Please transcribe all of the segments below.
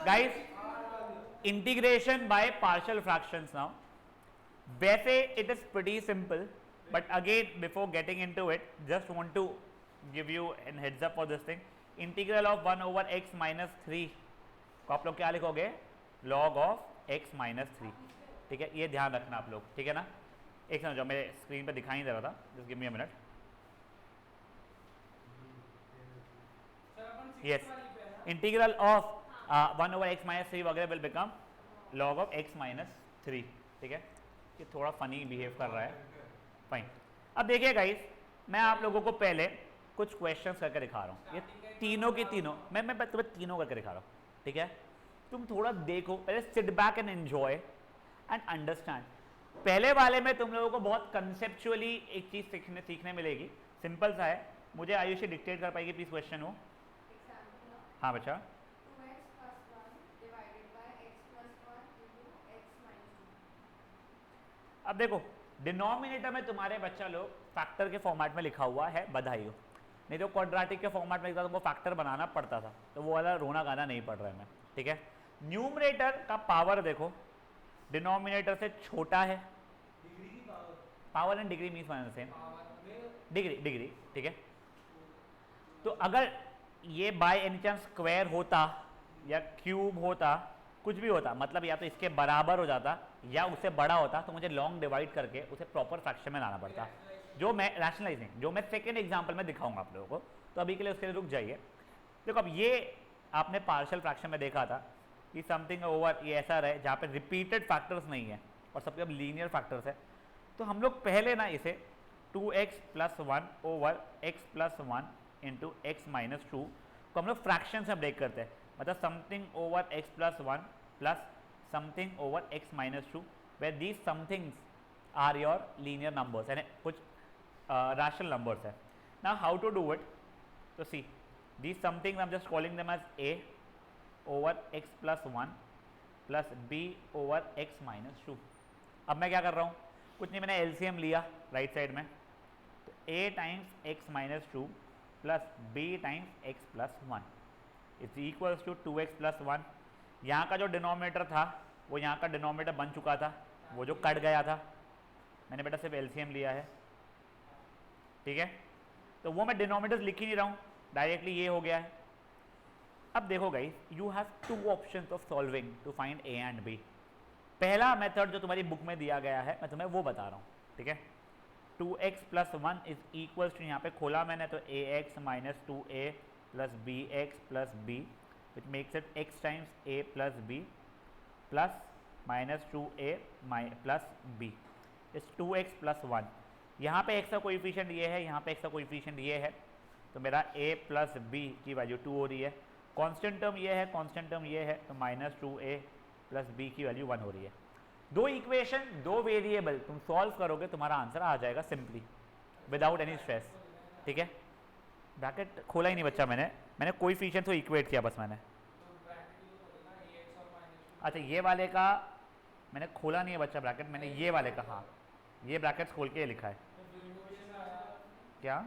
Guys integration by partial fractions now, वैसे it is pretty simple, but again before getting into it just want to give you an heads up for this thing. Integral of 1 over x minus 3 को आप लोग क्या लिखोगे? log of x minus 3. ठीक है, ये ध्यान रखना आप लोग, ठीक है ना. एक सेकंड, जो मेरे स्क्रीन पे दिखाई दे रहा था, just give me a minute. Yes, integral of 1 over x minus 3 वगैरह will become log of x minus 3. ठीक है, ये थोड़ा फनी बिहेव कर रहा है. फाइन. अब देखिए गाइस, मैं आप लोगों को पहले कुछ क्वेश्चंस करके दिखा रहा हूँ. ये तीनों की तीनों मैं तुम्हें तीनों करके दिखा रहा हूँ. ठीक है, तुम थोड़ा देखो, पहले sit back and enjoy and understand. पहले वाले में तुम लोगों को बहुत कंसेप्चुअली एक चीज सीखने मिलेगी. सिंपल सा है. मुझे आयुषी डिक्टेट कर पाएगी प्लीज क्वेश्चन हो? हाँ बच्चा. अब देखो, डिनोमिनेटर में तुम्हारे बच्चा लोग फैक्टर के फॉर्मेट में लिखा हुआ है, बधाई हो. नहीं तो क्वाड्रेटिक के फॉर्मेट में लिखा तुमको फैक्टर बनाना पड़ता था, तो वो वाला रोना गाना नहीं पड़ रहा है मैं. ठीक है, न्यूमरेटर का पावर देखो डिनोमिनेटर से छोटा है. Power and degree means one same. Degree. ठीक है, तो अगर ये बाय एनी चांस स्क्वायर होता या क्यूब होता, कुछ भी होता, मतलब या तो इसके बराबर हो जाता या उससे बड़ा होता, तो मुझे लॉन्ग डिवाइड करके उसे प्रॉपर फ्रैक्शन में लाना पड़ता, जो मैं रैशनलाइजिंग, जो मैं सेकेंड एग्जाम्पल में दिखाऊंगा आप लोगों को. तो अभी के लिए उसके लिए रुक जाइए. देखो, अब ये आपने पार्शियल फ्रैक्शन में देखा था कि समथिंग ओवर ये ऐसा रहे जहाँ पे रिपीटेड फैक्टर्स नहीं है और सबके अब लीनियर फैक्टर्स है. तो हम लोग पहले ना इसे 2x plus 1 over x plus 1 into x minus 2 को हम लोग फ्रैक्शन से ब्रेक करते हैं. मतलब something over x plus 1 plus something over x minus 2 where these somethings are your linear numbers, यानी कुछ रैशनल नंबर्स है. Now how to do it? तो see, these somethings I'm just calling them as a over x plus 1 plus b over x minus 2. अब मैं क्या कर रहा हूँ? कुछ नहीं, मैंने LCM लिया राइट साइड में, तो a times x minus 2 plus b times x plus 1 is equals to 2x plus 1. यहाँ का जो डिनोमिनेटर था वो यहाँ का डिनोमिनेटर बन चुका था, वो जो कट गया था. मैंने बेटा सिर्फ LCM लिया है. ठीक है, तो वो मैं डिनोमिनेटर्स लिख ही नहीं रहा हूँ, डायरेक्टली ये हो गया है. अब देखो guys, you have two options of solving to find a and b. पहला मेथड जो तुम्हारी बुक में दिया गया है, मैं तुम्हें वो बता रहा हूँ. ठीक है, 2x plus 1 is equals to, यहाँ पे खोला मैंने तो ax minus 2a plus bx plus b which makes it x times a plus b plus minus 2a plus b is 2x plus 1. यहाँ पे x का कोएफिशिएंट ये है, यहाँ पे x का कोएफिशिएंट ये है, तो मेरा a प्लस b की वैल्यू 2 हो रही है. कांस्टेंट टर्म ये है, कांस्टेंट टर्म ये है, तो माइनस 2a प्लस b की वैल्यू 1 हो रही है. दो इक्वेशन, दो वेरिएबल तुम सॉल्व करोगे, तुम्हारा आंसर आ जाएगा सिंपली विदाउट एनी स्ट्रेस. ठीक है, ब्रैकेट खोला ही नहीं बच्चा, मैंने कोएफिशिएंट को इक्वेट किया बस मैंने. अच्छा, ये वाले का मैंने खोला नहीं है बच्चा ब्रैकेट, मैंने ये वाले का, हाँ ये ब्रैकेट्स खोल के लिखा है. क्या?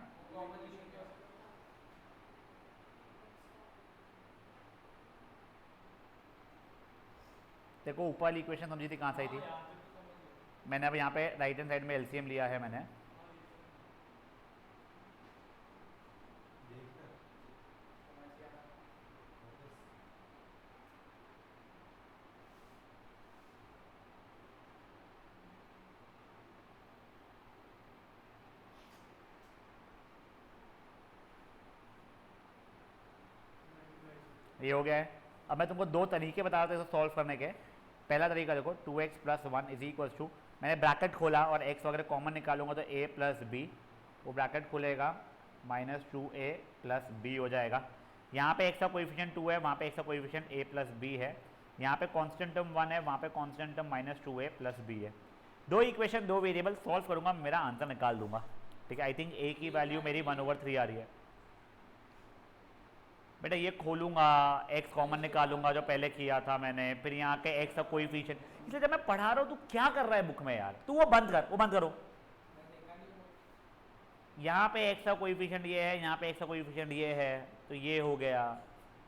देखो, ऊपर वाली इक्वेशन समझी थी, कहाँ से आई थी? मैंने अब यहाँ पे राइट हैंड साइड में LCM लिया है मैंने. ये हो गया है. अब मैं तुमको दो तरीके बता रहा था इसे सॉल्व करने के. पहला तरीका देखो, 2x plus 1 is equals to, मैंने ब्रैकेट खोला और x वगैरह कॉमन निकालूंगा तो a प्लस बी, वो ब्रैकेट खुलेगा माइनस 2a प्लस बी हो जाएगा. यहाँ पे x का कोएफिशिएंट 2 है, वहाँ पे x का कोएफिशिएंट a प्लस बी है. यहाँ पे कांस्टेंट टर्म 1 है, वहाँ पे constant term minus 2a plus B है. दो इक्वेशन, दो वेरिएबल सॉल्व करूँगा, मेरा आंसर निकाल दूंगा. ठीक है, आई थिंक a की वैल्यू मेरी 1/3 आ रही है. बेटा ये खोलूंगा, x कॉमन निकालूंगा जो पहले किया था मैंने, फिर यहाँ के x का कोएफिशिएंट. इसलिए जब मैं पढ़ा रहा हूँ, तू क्या कर रहा है बुक में यार? तू वो बंद कर, वो बंद करो. यहाँ पे x का कोएफिशिएंट ये है, यहाँ पे x का कोएफिशिएंट ये है, तो ये हो गया.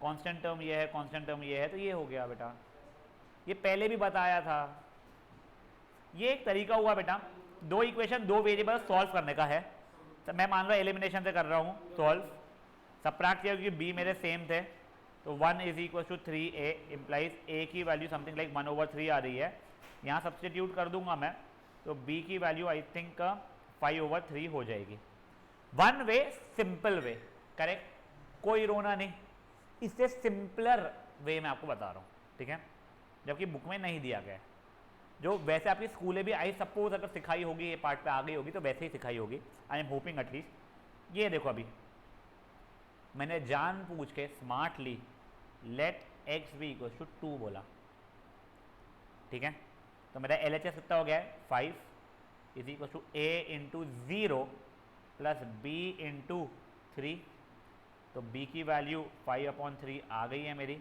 कांस्टेंट टर्म ये है, कांस्टेंट टर्म ये है, तो ये हो गया बेटा। ये पहले भी बताया था। ये एक तरीका हुआ बेटा, दो इक्वेशन दो वेरिएबल सॉल्व करने का है। तो मैं मान रहा हूँ एलिमिनेशन से कर रहा हूँ सॉल्व, सबट्रैक्ट किया क्योंकि बी मेरे सेम थे, तो 1 is equal to 3a implies a की वैल्यू समथिंग लाइक 1/3 आ रही है। यहाँ सब्सटीट्यूट कर दूंगा मैं, तो b की वैल्यू आई थिंक 5/3 हो जाएगी। One way, simple way, correct, कोई रोना नहीं। इससे सिंपलर वे मैं आपको बता रहा हूँ, ठीक है, जबकि बुक में नहीं दिया गया है। जो वैसे आपकी स्कूलें भी आई सपोज अगर सिखाई होगी, ये पार्ट पे आ गई होगी तो वैसे ही सिखाई होगी, आई एम होपिंग एटलीस्ट। ये देखो अभी मैंने जान पूछ के smartly let x be equal to 2 बोला, ठीक है, तो मेरा LHS कितना हो गया है 5 is equal to a into 0 plus B into 3, तो b की वैल्यू 5/3 आ गई है मेरी।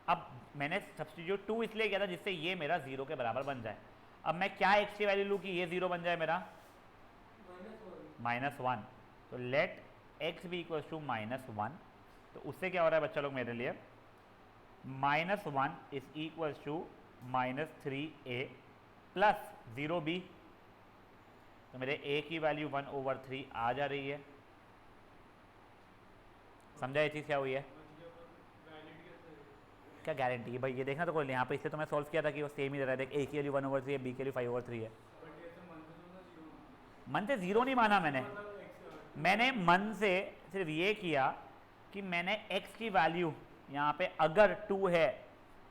अब मैंने सब्स्टिट्यूट 2 इसलिए किया था जिससे ये मेरा 0 के बराबर बन जाए। अब मैं क्या x की वैल्यू लूँ कि ये 0 बन जाए मेरा, -1, तो लेट x भी इक्वल टू -1, तो उससे क्या हो रहा है बच्चा लोग मेरे लिए, -1 is equal to -3a plus 0b, तो मेरे a की वैल्यू 1/3 आ जा रही है। समझा ये चीज़ क्या हुई है? क्या गारंटी है भाई, ये देखना तो कोई यहाँ पे, इससे तो मैं सॉल्व किया था कि वो सेम ही दे रहा है, देख a की वैल्यू 1/3 है, b की वैल्यू 5/3 है। मन से 0 नहीं माना मैंने मन से सिर्फ ये किया कि मैंने x की वैल्यू यहाँ पे अगर 2 है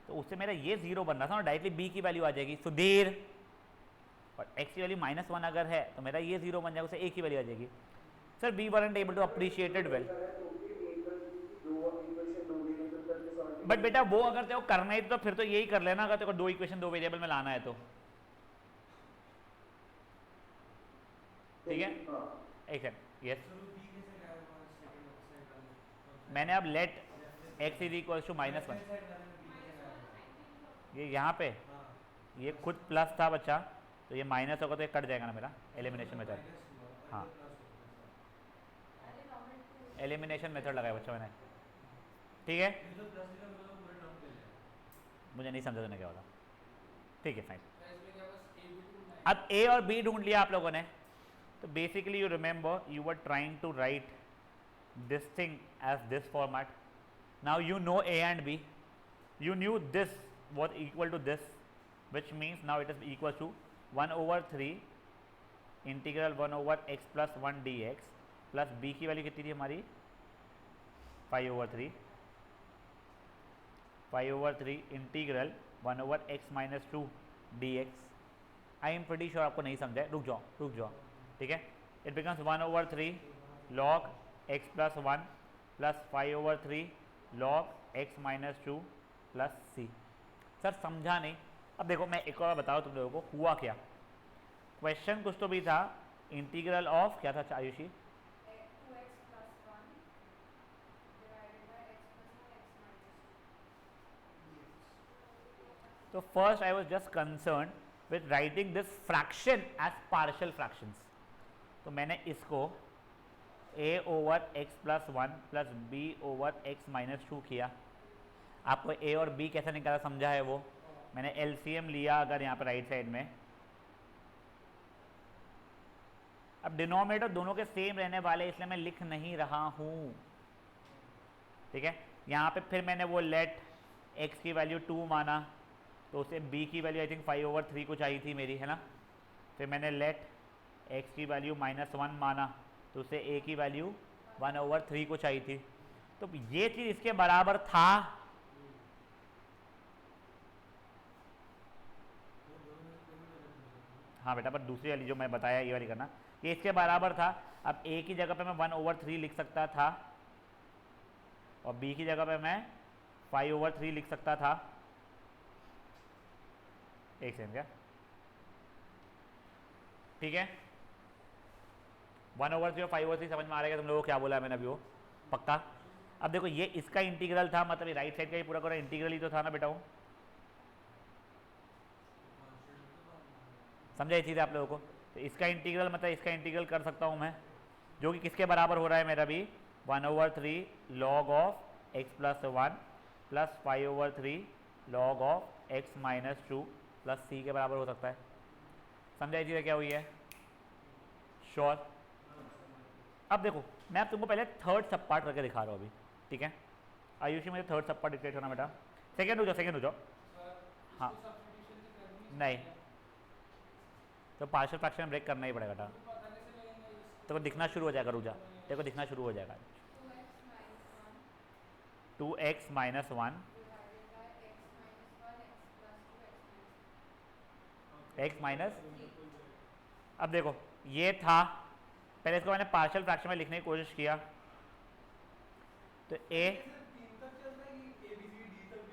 तो उससे मेरा ये 0 बन रहा था और डायरेक्टली b की वैल्यू आ जाएगी सुधीर, और x की वैल्यू -1 अगर है तो मेरा ये 0 बन जाएगा, उससे a की वैल्यू आ जाएगी। Sir we weren't able to appreciated well, but बेटा वो अगर तेरे को करना है तो फिर तो यही कर लेना, अगर तेरे को 2 इक्वेशन 2 वेरिएबल में लाना है तो, ठीक है। एक सेकंड, यस, मैंने अब let x is equal to -1, ये यहाँ पे ये खुद प्लस था बच्चा, तो ये माइनस होगा तो ये कट जाएगा ना मेरा, एलिमिनेशन मेथड। हाँ, एलिमिनेशन मेथड लगाया बच्चा मैंने, ठीक है। मुझे नहीं समझा तुमने क्या बोला, ठीक है फाइन। अब a और b ढूंढ लिया आप लोगों ने, तो basically you remember you were trying to write this thing as this format. Now you know a and b, you knew this was equal to this, which means now it is equal to 1/3 integral 1/x plus 1 dx plus b की value कितनी थी हमारी 5/3 integral 1/x minus 2 dx। I am pretty sure आपको नहीं समझा है, रुक जाओ, ठीक है। It becomes 1/3 log x plus 1 plus 5/3 log x minus 2 plus c। Sir समझा नहीं? अब देखो मैं एक और बताऊँ तुम लोगों को हुआ क्या। क्वेश्चन कुछ तो भी था, इंटीग्रल ऑफ क्या था आयुषी, तो first I was just concern with writing this fraction as partial fractions, तो मैंने इसको a/x plus 1 plus b/x minus 2 किया। आपको a और b कैसे निकाला समझा है वो, मैंने LCM लिया अगर यहाँ पर राइट साइड में। अब डिनोमिनेटर दोनों के सेम रहने वाले इसलिए मैं लिख नहीं रहा हूँ, ठीक है। यहाँ पे फिर मैंने वो लेट x की वैल्यू 2 माना, तो उसे b की वैल्यू आई थिंक 5/3 को चाहिए थी मेरी, है ना। फिर मैंने लेट x की वैल्यू -1 माना, तो उसे a की वैल्यू 1/3 को चाहिए थी, तो ये चीज़ इसके बराबर था। हाँ बेटा, पर दूसरी वाली जो मैं बताया ये वाली करना, ये इसके बराबर था। अब a की जगह पे मैं 1/3 लिख सकता था और b की जगह पे मैं 5/3 लिख सकता था। एक सेकंड, क्या ठीक है, 1/3 और 5/3 समझ में आ रहा है तुम लोगों को क्या बोला है मैंने अभी वो पक्का। अब देखो ये इसका इंटीग्रल था, मतलब ये राइट साइड का ही पूरा इंटीग्रल ही तो था ना बेटा वो, समझा ये चीज़ आप लोगों को। तो इसका इंटीग्रल मतलब इसका इंटीग्रल कर सकता हूँ मैं, जो कि किसके बराबर हो रहा है मेरा भी 1/3 log of x plus 1 plus 5/3 log of x minus 2 plus c के बराबर हो सकता है। समझाई चीज़ें क्या हुई है? श्योर। अब देखो मैं अब तुमको पहले थर्ड सब पार्ट करके दिखा रहा हूँ अभी, ठीक है? आयुषी मुझे थर्ड सब पार्ट डिक्टेट करना बेटा। सेकेंड हो जाओ। हाँ नहीं तो पार्शियल फ्रैक्शन में ब्रेक करना ही पड़ेगा बेटा, तो दिखना शुरू हो जाएगा, रुक जा, देखो दिखना शुरू हो जाएगा। 2x माइनस 1 x माइनस, अब देखो ये था, पहले इसको मैंने पार्शियल फ्रैक्शन में लिखने की कोशिश किया तो a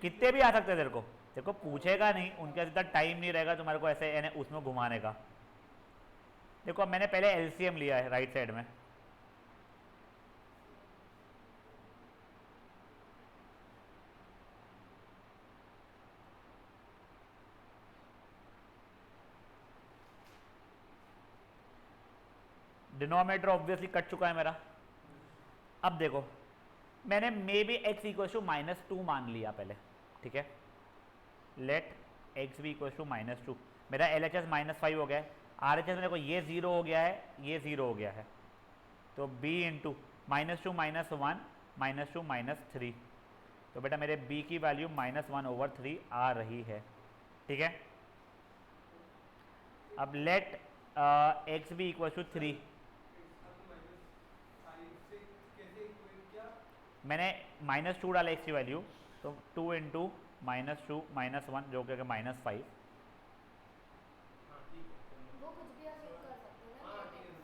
कितने भी आ सकते हैं तेरे को, देखो पूछेगा नहीं, उनके पास इतना टाइम नहीं रहेगा तुम्हारे को ऐसे यानी उसमें घुमाने का। देखो अब मैंने पहले एलसीएम लिया है राइट साइड में, डिनोमिनेटर ऑब्वियसली कट चुका है मेरा। अब देखो मैंने may be x equal to -2 मान लिया पहले, ठीक है? Let x be equal to -2, मेरा एल एच एस -5 हो गया है, आर एच एस में देखो ये 0 हो गया है, ये 0 हो गया है, तो b इंटू -2 -1 -2 -3, तो बेटा मेरे b की वैल्यू -1/3 आ रही है, ठीक है? अब let x be equal to 3, मैंने -2 डाला एक्स की वैल्यू, तो 2 इंटू -2 -1 जो कि -5,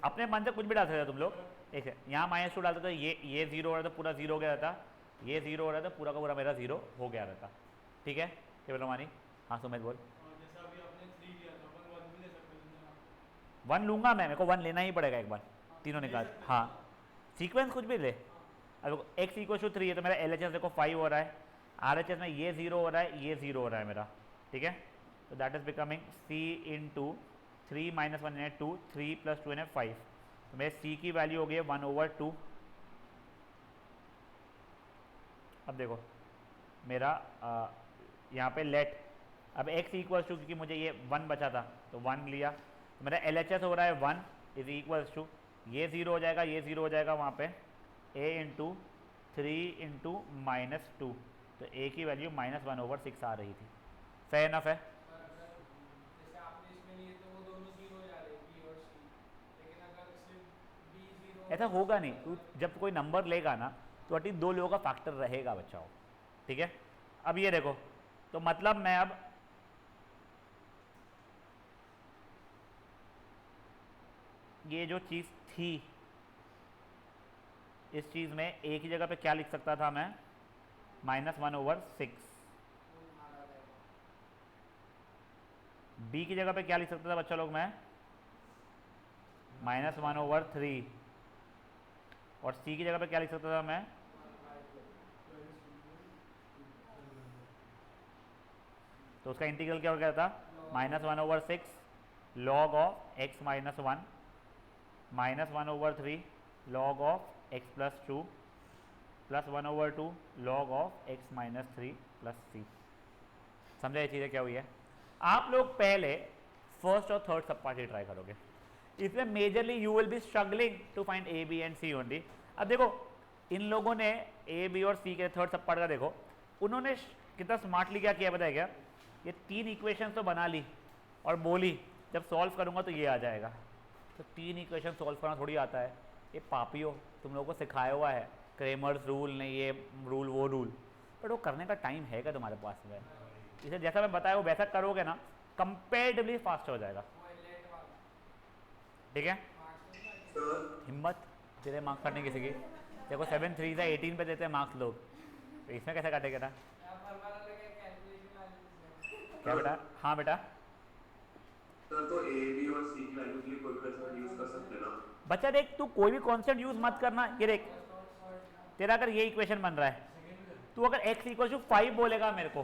अपने मन से कुछ भी डाल सकते हो तुम लोग। एक है यहाँ -2 डालते तो ये 0 हो रहा था, पूरा 0 हो गया रहता, ये 0 हो रहा था, पूरा का पूरा मेरा 0 हो गया रहता, ठीक है? क्या बोलो मानी? हाँ सुमित बोल। 1 लूंगा मैं, मेरे को 1 लेना ही पड़ेगा एक बार, तीनों निकाल। हाँ सीक्वेंस कुछ भी ले। अब x इक्वल टू 3 है तो मेरा एल एच एस देखो 5 हो रहा है, आर एच एस में ये 0 हो रहा है, ये 0 हो रहा है मेरा, ठीक है? तो that is becoming c into 3 - 1 है 2, 3 + 2 है 5, तो मेरे c की वैल्यू हो गई है 1/2। अब देखो मेरा यहाँ पे लेट, अब x इक्वल टू, क्योंकि मुझे ये 1 बचा था तो 1 लिया, तो मेरा एल एच एस हो रहा है 1 इज इक्वल्स टू, ये 0 हो जाएगा, ये 0 हो जाएगा वहाँ पे, a इंटू 3 इंटू -2, तो a की वैल्यू -1/6 आ रही थी। सही इनफ है? ऐसा होगा नहीं, तू जब कोई नंबर लेगा ना तो एटलीस्ट 2 लोगों का फैक्टर रहेगा बच्चाओं, ठीक है? अब ये देखो, तो मतलब मैं अब ये जो चीज़ थी इस चीज़ में a की जगह पे क्या लिख सकता था मैं? -1/6। b की जगह पे क्या लिख सकता था बच्चा लोग मैं? -1/3। और c की जगह पे क्या लिख सकता था मैं? तो उसका इंटीग्रल क्या हो गया था? -1/6 log of x - 1 -1/3 log of x + 2 plus 1/2 log of x - 3 plus c। समझा ये चीज़ें क्या हुई है? आप लोग पहले फर्स्ट और थर्ड सब पार्ट ट्राई करोगे, इसमें majorly you will be struggling to find A B and C only. अब देखो इन लोगों ने ए बी और सी के थर्ड सब पार्ट का देखो, उन्होंने कितना स्मार्टली क्या किया बताया क्या? ये 3 इक्वेशन तो बना ली और बोली जब सॉल्व करूंगा तो ये आ जाएगा। तो 3 इक्वेशन सॉल्व करना थोड़ी आता है, ये पापियो तुम लोगों को सिखाया हुआ है, क्रेमर्स रूल नहीं, ये रूल वो रूल, बट वो करने का टाइम है क्या तुम्हारे पास में? इसे जैसा मैं बताया वो वैसा करोगे ना, कंपेरेटिवली फास्ट हो जाएगा, ठीक है? हिम्मत तेरे मार्क्स काटने किसी की, देखो 7 3 से 18 पे देते हैं मार्क्स लोग, तो इसमें कैसे काटेगा ना? क्या बेटा? हाँ बेटा सर, तो ए बी और सी की वैल्यू के लिए कोई भी मेथड यूज कर सकते हैं ना? बच्चा देख, तू कोई भी कांस्टेंट यूज मत करना। ये देख तेरा अगर ये इक्वेशन बन रहा है, तू अगर x इक्वल टू 5 बोलेगा मेरे को,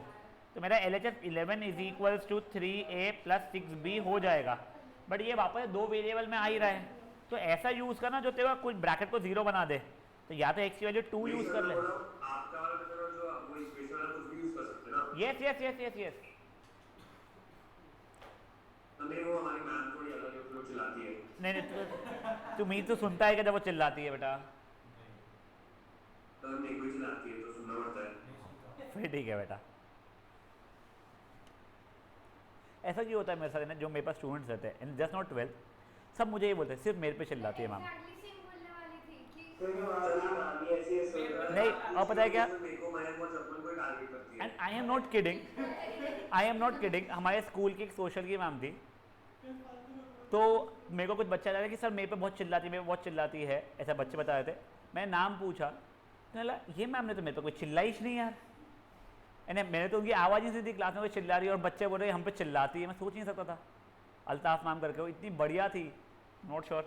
तो मेरा L H S 11 is equals to 3a + 6b हो जाएगा। बट ये वापस 2 वेरिएबल में आ ही रहा है, तो ऐसा यूज करना जो तेरा कुछ ब्रैकेट को 0 बना दे, तो या तो x की वैल्यू 2 यूज कर ले। आपका वाला मेथड और जो वो इक्वेशन वाला कुछ भी यूज कर सकते हैं ना। Yes yes yes yes yes. नहीं वो हमारी मैम थोड़ी अलग है, वो चिल्लाती है। नहीं नहीं, तू मीत तो सुनता है कि जब वो चिल्लाती है बेटा? तो मेरे को ही चिल्लाती है तो सुनना पड़ता है। फिर ठीक है बेटा। ऐसा क्यों होता है मेरे साथ ना, जो मेरे पास स्टूडेंट्स रहते हैं इन जस्ट नॉट 12, सब मुझे ये बोलते हैं सिर्फ मेरे पे चिल्लाती है मैम। नहीं, और पता है क्या, and I am not kidding, I am not kidding. हमारे स्कूल की एक सोशल की मैम थी, तो मेरे को कुछ बच्चा बता रहा कि सर मेरे पे बहुत चिल्लाती है, मेरे पे बहुत चिल्लाती है, ऐसा बच्चे बता रहे थे। मैं नाम पूछा तो बोला ये मैम ने तो मेरे पे कोई चिल्लाई ही नहीं यार। मैंने तो उनकी आवाज़ ही नहीं थी क्लास में कोई चिल्ला रही है और बच्चे बोल रहे हम पे चिल्लाती है। मैं सोच नहीं सकता था। अल्ताफ मैम करके वो इतनी बढ़िया थी, नॉट श्योर।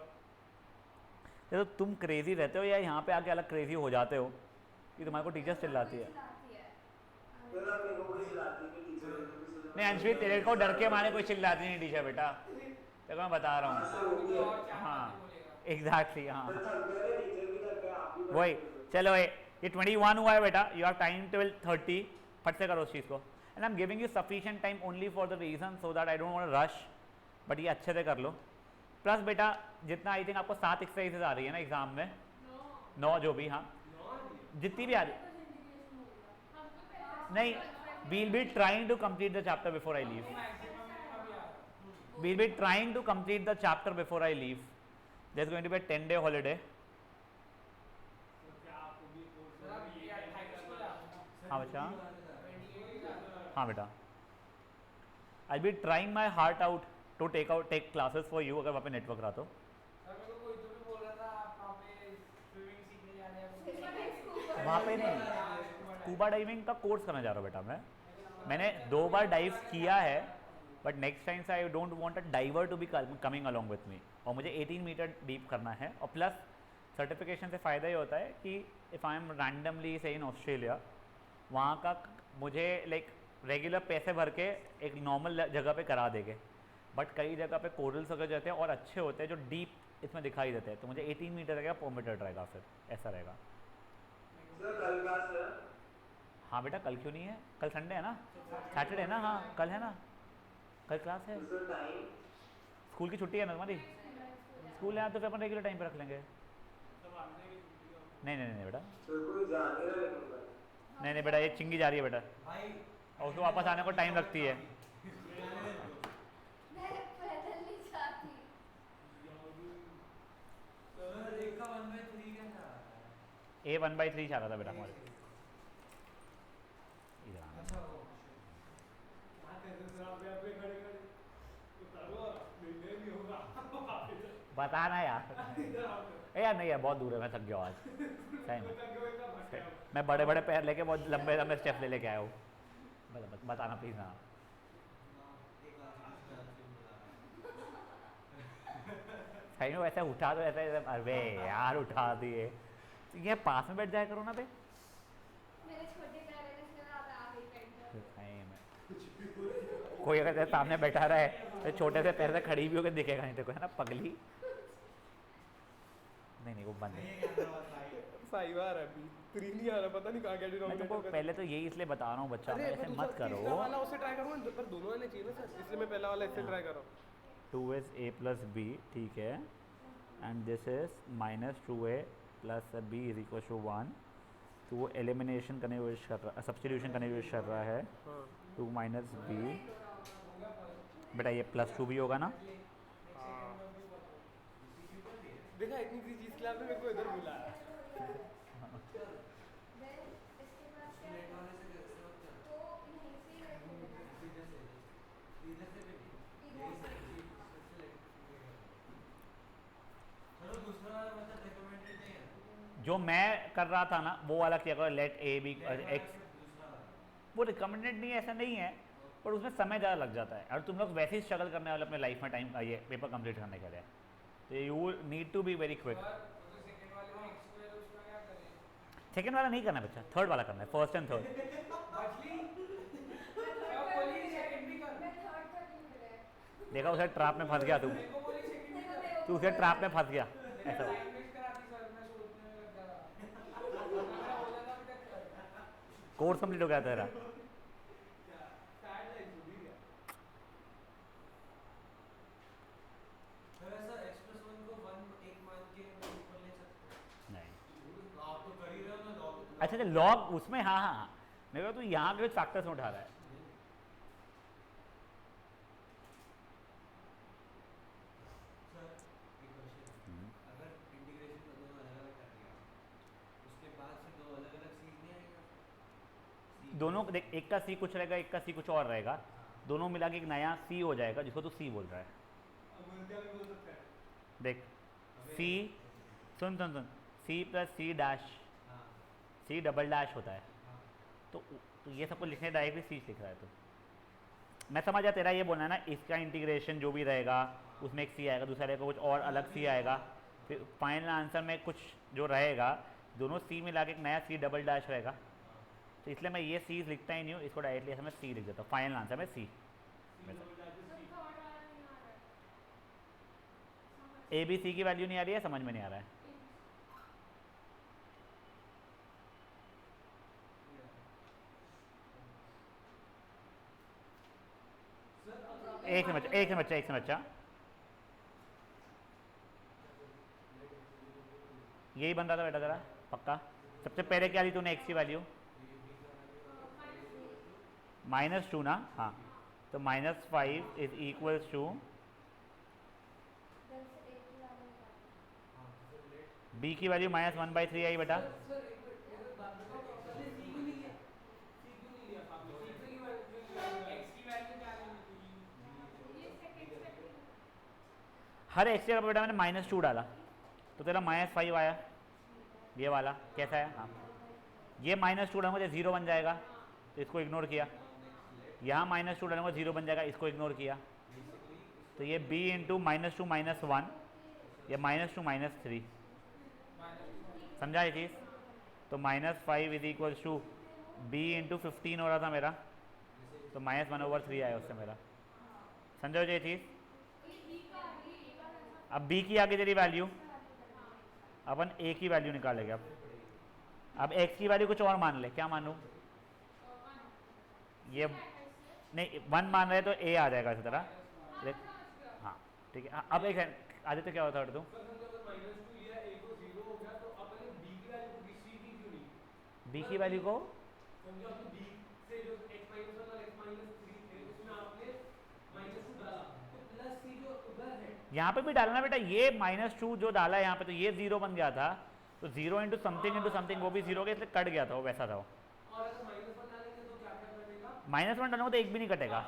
तो तुम क्रेजी रहते हो या यहाँ पे आके अलग क्रेजी हो जाते हो कि तुम्हारे को टीचर्स चिल्लाती है? नहीं अंशवी, तेरे को डर के मारे कोई चिल्लाती नहीं टीचर बेटा, तेरे को मैं बता रहा हूँ। हाँ एग्जैक्टली, हाँ वही। चलो ये 21 हुआ है बेटा, यू हैव टाइम टिल 30, फट से करो उस चीज़ को। And I am giving you sufficient time only for the reason so that I don't want to rush, but ये अच्छे से कर लो। प्लस बेटा जितना आई थिंक आपको 7 एक्सरसाइजेज आ रही है ना एग्जाम में, 9 जो भी, हाँ जितनी भी आ रही, नहीं we'll be trying to complete the chapter before I leave. We'll be trying to complete the chapter before I leave. There's going to be a 10-day holiday. हाँ बच्चा, हाँ बेटा, I'll be trying my heart out to take classes for you अगर वहाँ पे network रहा तो। वहाँ पे नहीं, स्कूबा डाइविंग का कोर्स करना चाह रहा हूँ बेटा मैंने 2 बार डाइव किया है, बट नेक्स्ट टाइम से I don't want a driver to be coming along with me. और मुझे 18 मीटर डीप करना है। और प्लस सर्टिफिकेशन से फ़ायदा ये होता है कि इफ़ आई एम रैंडमली से इन ऑस्ट्रेलिया, वहाँ का मुझे लाइक रेगुलर पैसे भर के एक नॉर्मल जगह पे करा देंगे, बट कई जगह पे कोरल्स वगैरह जाते हैं और अच्छे होते हैं जो डीप इसमें दिखाई देते हैं, तो मुझे 18 मीटर रहेगा, परमिटेड रहेगा, फिर ऐसा रहेगा। हाँ बेटा कल क्यों नहीं है? कल संडे है ना, सैटरडे है ना, हाँ कल है ना, कल क्लास है। स्कूल की छुट्टी है ना तुम्हारी? स्कूल है तो फिर अपन रेगुलर टाइम पे रख लेंगे। नहीं नहीं नहीं बेटा, नहीं नहीं बेटा, ये चिंगी जा रही है बेटा, और उसको वापस आने को टाइम लगती है। A 1/3 चाह रहा था बेटा हमारे। बताना यार, यार नहीं यार बहुत दूर है, मैं थक गया आज सही में। मैं बड़े बड़े पैर लेके बहुत लंबे लंबे स्टेप ले लेके आया हूँ। बताना प्लीज़ ना। सही में वैसे उठा तो ऐसे, अरे यार उठा दिए। ये पास में बैठ जाया करो ना बे। मेरे छोटे पैर हैं इसलिए आप आगे ही बैठ जाओ। सही में कोई अगर तेरे सामने बैठा रहे तो छोटे से पैर से खड़ी भी होकर दिखेगा नहीं तेरे को, है ना पगली। नहीं नहीं वो बंद है। सही बार है अभी 3 नहीं आ रहा, पता नहीं कहाँ गया। मैं तुमको पहले तो यही इसलिए बता रहा हूँ बच्चा, ऐसे मत करो। वाला उसे ट्राई करूँ पर दोनों आने चाहिए ना सर, इसलिए मैं पहला वाला इससे ट्राई कर रहा हूँ। 2 a plus b, ठीक है, and this is -2a plus b is equal to 1। तो वो एलिमिनेशन करने की कोशिश कर रहा है, सब्स्टिट्यूशन करने की कोशिश कर रहा है। 2 माइनस b, बेटा ये +2 भी होगा ना। देखा इतनी सी चीज़ के लिए आपने मेरे को इधर बुलाया। जो मैं कर रहा था ना वो वाला क्या करो, लेट a b x, वो रिकमेंडेड नहीं है, ऐसा नहीं है, पर उसमें समय ज़्यादा लग जाता है और तुम लोग वैसे ही स्ट्रगल करने वाले अपने लाइफ में टाइम ये पेपर कंप्लीट करने के लिए, तो you need to be very quick. Second वाला नहीं करना है बच्चा, थर्ड वाला करना है, फर्स्ट एंड थर्ड। देखा उसे ट्रैप में फंस गया तू उसे ट्रैप में फंस गया ऐसा। कोर्स कंप्लीट हो गया तेरा। नहीं अच्छा लॉग उसमें, हाँ हाँ हाँ, मेरे को तो यहाँ के फैक्टर्स में उठा रहा है। दोनों देख, एक का सी कुछ रहेगा, एक का सी कुछ और रहेगा, दोनों मिला के एक नया सी हो जाएगा जिसको तू सी बोल रहा है। देख सी, सुन सुन सुन, C plus C dash, C double dash होता है। तो ये सबको लिखने डायरेक्टली सी लिख रहा है। तो मैं समझ गया तेरा ये बोलना है ना, इसका इंटीग्रेशन जो भी रहेगा उसमें एक सी आएगा, दूसरा रहेगा कुछ और अलग सी आएगा, फिर फाइनल आंसर में कुछ जो रहेगा दोनों सी मिला के एक नया सी डबल डैश रहेगा। तो इसलिए मैं ये सी लिखता ही नहीं हूँ, इसको डायरेक्टली ऐसे मैं सी लिख देता हूँ, फाइनल आंसर में सी। ए बी सी की वैल्यू नहीं आ रही है, समझ में नहीं आ रहा है। एक से बच्चा, एक से बच्चा, एक से बच्चा, यही बन रहा था बेटा तेरा पक्का। सबसे पहले क्या ली तूने एक्स की वैल्यू? -2 ना, हाँ। तो -5 इज इक्वल्स टू बी की वैल्यू -1/3 आई बेटा। हर एक्स की जगह बेटा मैंने -2 डाला तो तेरा -5 आया, ये वाला कैसा है? हाँ, ये -2 डालूंगा तो 0 बन जाएगा, तो इसको इग्नोर किया। यहाँ -2 डालूंगा 0 बन जाएगा, इसको इग्नोर किया। तो ये b इंटू -2 -1 या -2 -3, समझा ये चीज़? तो -5 is equals to b into 15 हो रहा था मेरा, तो -1/3 आया उससे मेरा। समझो ये चीज़? अब b की आगे तेरी वैल्यू, अपन a की वैल्यू निकालेंगे। अब x की वैल्यू कुछ और मान ले, क्या मानूं? ये नहीं 1 मान रहे तो a आ जाएगा इसी तरह। हाँ ठीक है। अब एक आदित्य क्या होता है तुम? b की वैल्यू को यहाँ पे भी डालना बेटा, ये -2 जो डाला है यहाँ पे, तो ये 0 बन गया था, तो 0 इंटू समथिंग वो भी 0 के, इसलिए कट गया था वो, वैसा था वो। -1 डालूंगा तो एक भी नहीं कटेगा,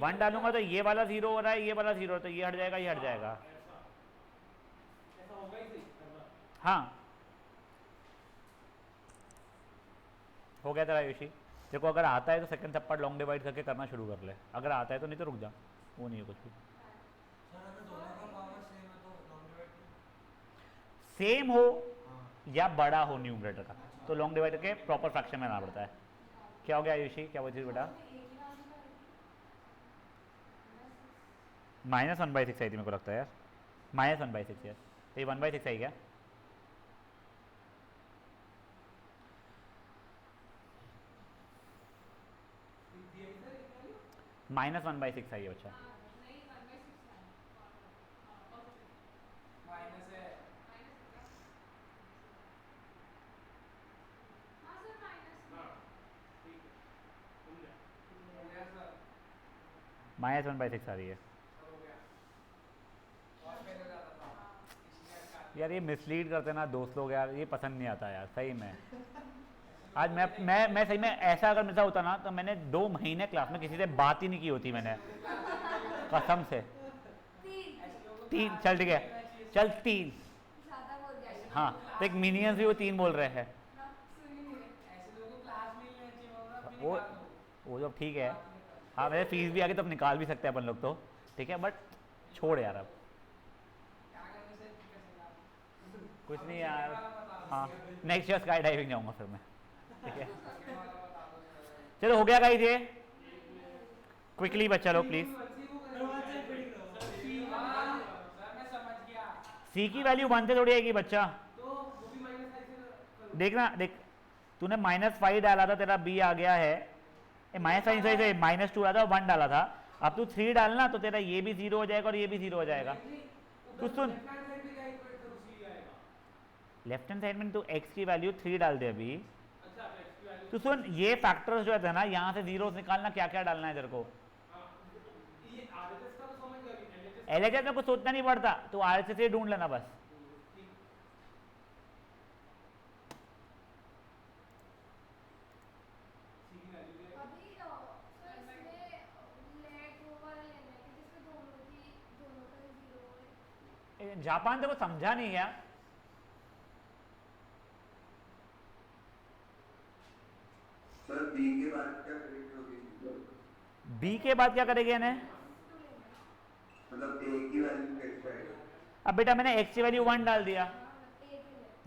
1 डालूंगा तो ये वाला 0 हो रहा है, ये वाला 0, तो ये हट जाएगा, ये हट जाएगा। हाँ हो गया तेरा आयुषी। देखो अगर आता है तो सेकंड थप्पड़ लॉन्ग डिवाइड करके करना शुरू कर ले, अगर आता है तो, नहीं तो रुक जा, वो नहीं है कुछ भी। सेम हो या बड़ा हो न्यूमरेटर का, तो लॉन्ग डिवाइड करके प्रॉपर फ्रैक्शन में लाना पड़ता है। क्या हो गया आयुषी, क्या बोलती थी बेटा? -1/6 आई थी मेरे को लगता है यार, -1/6 यार, तो ये 1/6 आई क्या? -1/6 आई है बच्चा। -1/6 आ रही है यार, ये मिसलीड करते ना दोस्त लोग यार, ये पसंद नहीं आता यार सही में। आज मैं सही में ऐसा अगर मिलता होता ना, तो मैंने 2 महीने क्लास में किसी से बात ही नहीं की होती मैंने, कसम से। 3 चल ठीक है, चल 3, हाँ तो एक मिनियंस भी वो 3 बोल रहे हैं, वो जब ठीक है। हाँ मेरे फीस भी आ गई तो अब निकाल भी सकते हैं अपन लोग तो, ठीक है, बट छोड़ यार अब कुछ नहीं यार। हाँ नेक्स्ट ईयर स्काई डाइविंग जाऊंगा फिर मैं, ठीक है। चलो हो गया गाइस ये, क्विकली बच्चा लोग प्लीज। सी की वैल्यू 1 से थोड़ी आएगी बच्चा, देखना देख, तूने -5 डाला था, तेरा b आ गया है, -5 सही -2 डाला था, 1 डाला था। अब तू 3 डालना तो तेरा ये भी 0 हो जाएगा और ये भी 0 हो जाएगा। तू सुन, लेफ्ट हैंड साइड में तो x की वैल्यू 3 डाल दे अभी। तू सुन, ये फैक्टर्स जो है ना, यहाँ से जीरो निकालना, क्या क्या डालना है तेरे को। LHS में कुछ सोचना नहीं पड़ता, तो RHS से ढूंढ लेना बस। अभी सर इसमें लेट वो वाला लेना है कि जिसमें दोनों का 0 है। जापान तेरे को समझा नहीं गया। सर बी के बाद क्या करेक्ट होगी? b के बाद क्या करेंगे इन्हें? मतलब ए की वैल्यू कैसे आएगा? अब बेटा मैंने x की वैल्यू 1 डाल दिया,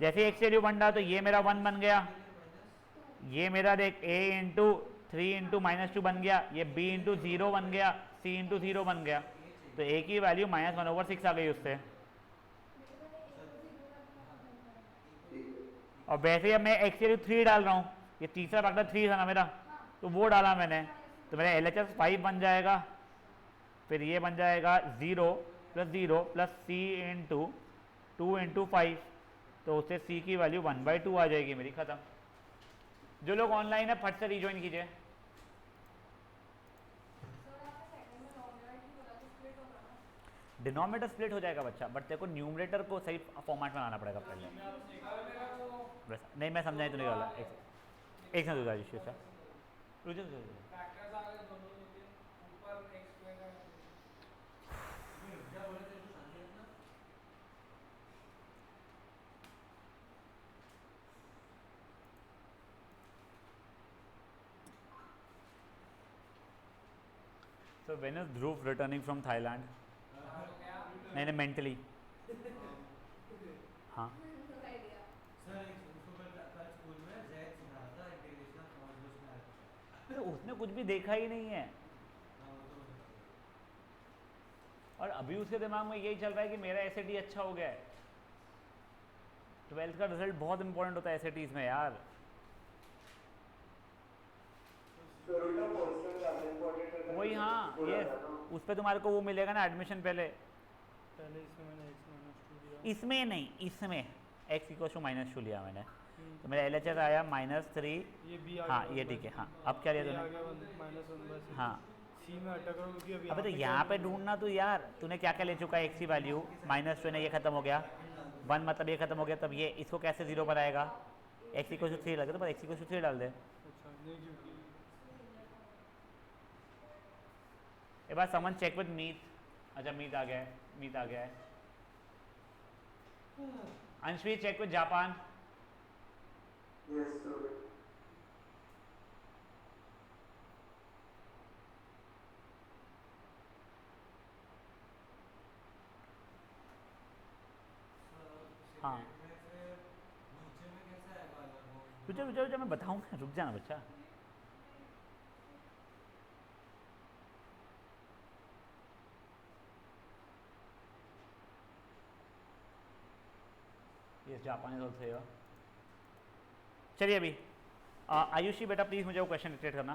जैसे x की वैल्यू 1 डाल तो ये मेरा 1 बन गया, ये मेरा देख a इंटू 3 इंटू -2 बन गया, ये b इंटू 0 बन गया, c इंटू 0 बन गया, तो a की वैल्यू -1/6 आ गई उससे। और वैसे ही अब मैं x की वैल्यू 3 डाल रहा हूँ, ये तीसरा फैक्टर 3 था ना मेरा, तो वो डाला मैंने, तो मेरा LHS 5 बन जाएगा, फिर ये बन जाएगा 0 + 0 + c इंटू 2 इंटू 5, तो उससे c की वैल्यू 1/2 आ जाएगी मेरी, खत्म। जो लोग ऑनलाइन है फट से रिज्वाइन कीजिए। डिनोमिनेटर स्प्लिट हो जाएगा बच्चा, बट तेरे को न्यूमरेटर को सही फॉर्मेट में लाना पड़ेगा पहले। नहीं मैं समझाई तो नहीं वाला, एक सेकंड रुक जा, So when is Dhruv returning from Thailand? नहीं mentally। हाँ तो उसने कुछ भी देखा ही नहीं है, और अभी उसके दिमाग में यही चल रहा है कि मेरा SAT अच्छा हो गया है। 12th का रिजल्ट बहुत इंपॉर्टेंट होता है SATs में यार। वही हाँ, ये उस पर तुम्हारे को वो मिलेगा ना एडमिशन पहले इसमें मैंने x -2 दिया, इसमें नहीं, इसमें x = -2 लिया मैंने, तो मेरा LHS आया -3। ये b आ हाँ गया, ये ठीक है। हाँ अब क्या लिया ये आ तूने? गया -1/6। हाँ c में अटक रहा हूँ क्योंकि अभी अबे तो पे यहाँ क्या पे ढूंढना तो यार, तूने क्या क्या ले चुका है? x की वैल्यू -2 ने ये खत्म हो गया, 1 मतलब ये खत्म हो गया, तब ये इसको कैसे 0 बनाएगा? x = 3 लगे तो x = 3 डाल दे। अच्छा नहीं, क्योंकि एक बार समन चेक विद मीत। अच्छा मीत आ गया है, मीत आ गया है। Anshvi check with Japan. Yes sir. हाँ रुक जा मैं बताऊंगा, रुक जाना बच्चा। Yes, Japan is also here. चलिए अभी आयुषी बेटा प्लीज मुझे वो क्वेश्चन डिक्टेट करना।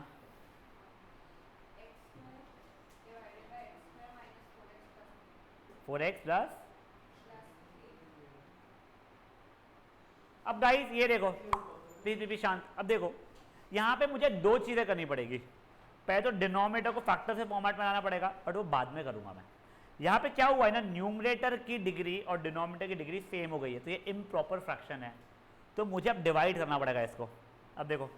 x² - 4x अब गाइस ये देखो, प्लीज शांत। अब देखो यहाँ पे मुझे दो चीजें करनी पड़ेगी, पहले तो डिनोमिनेटर को फैक्टर से फॉर्मेट में लाना पड़ेगा, बट वो बाद में करूंगा मैं। यहाँ पे क्या हुआ है ना, न्यूमरेटर की डिग्री और डिनोमिनेटर की डिग्री सेम हो गई है, तो ये इम्प्रॉपर फ्रैक्शन है, तो मुझे अब डिवाइड करना पड़ेगा इसको। अब देखो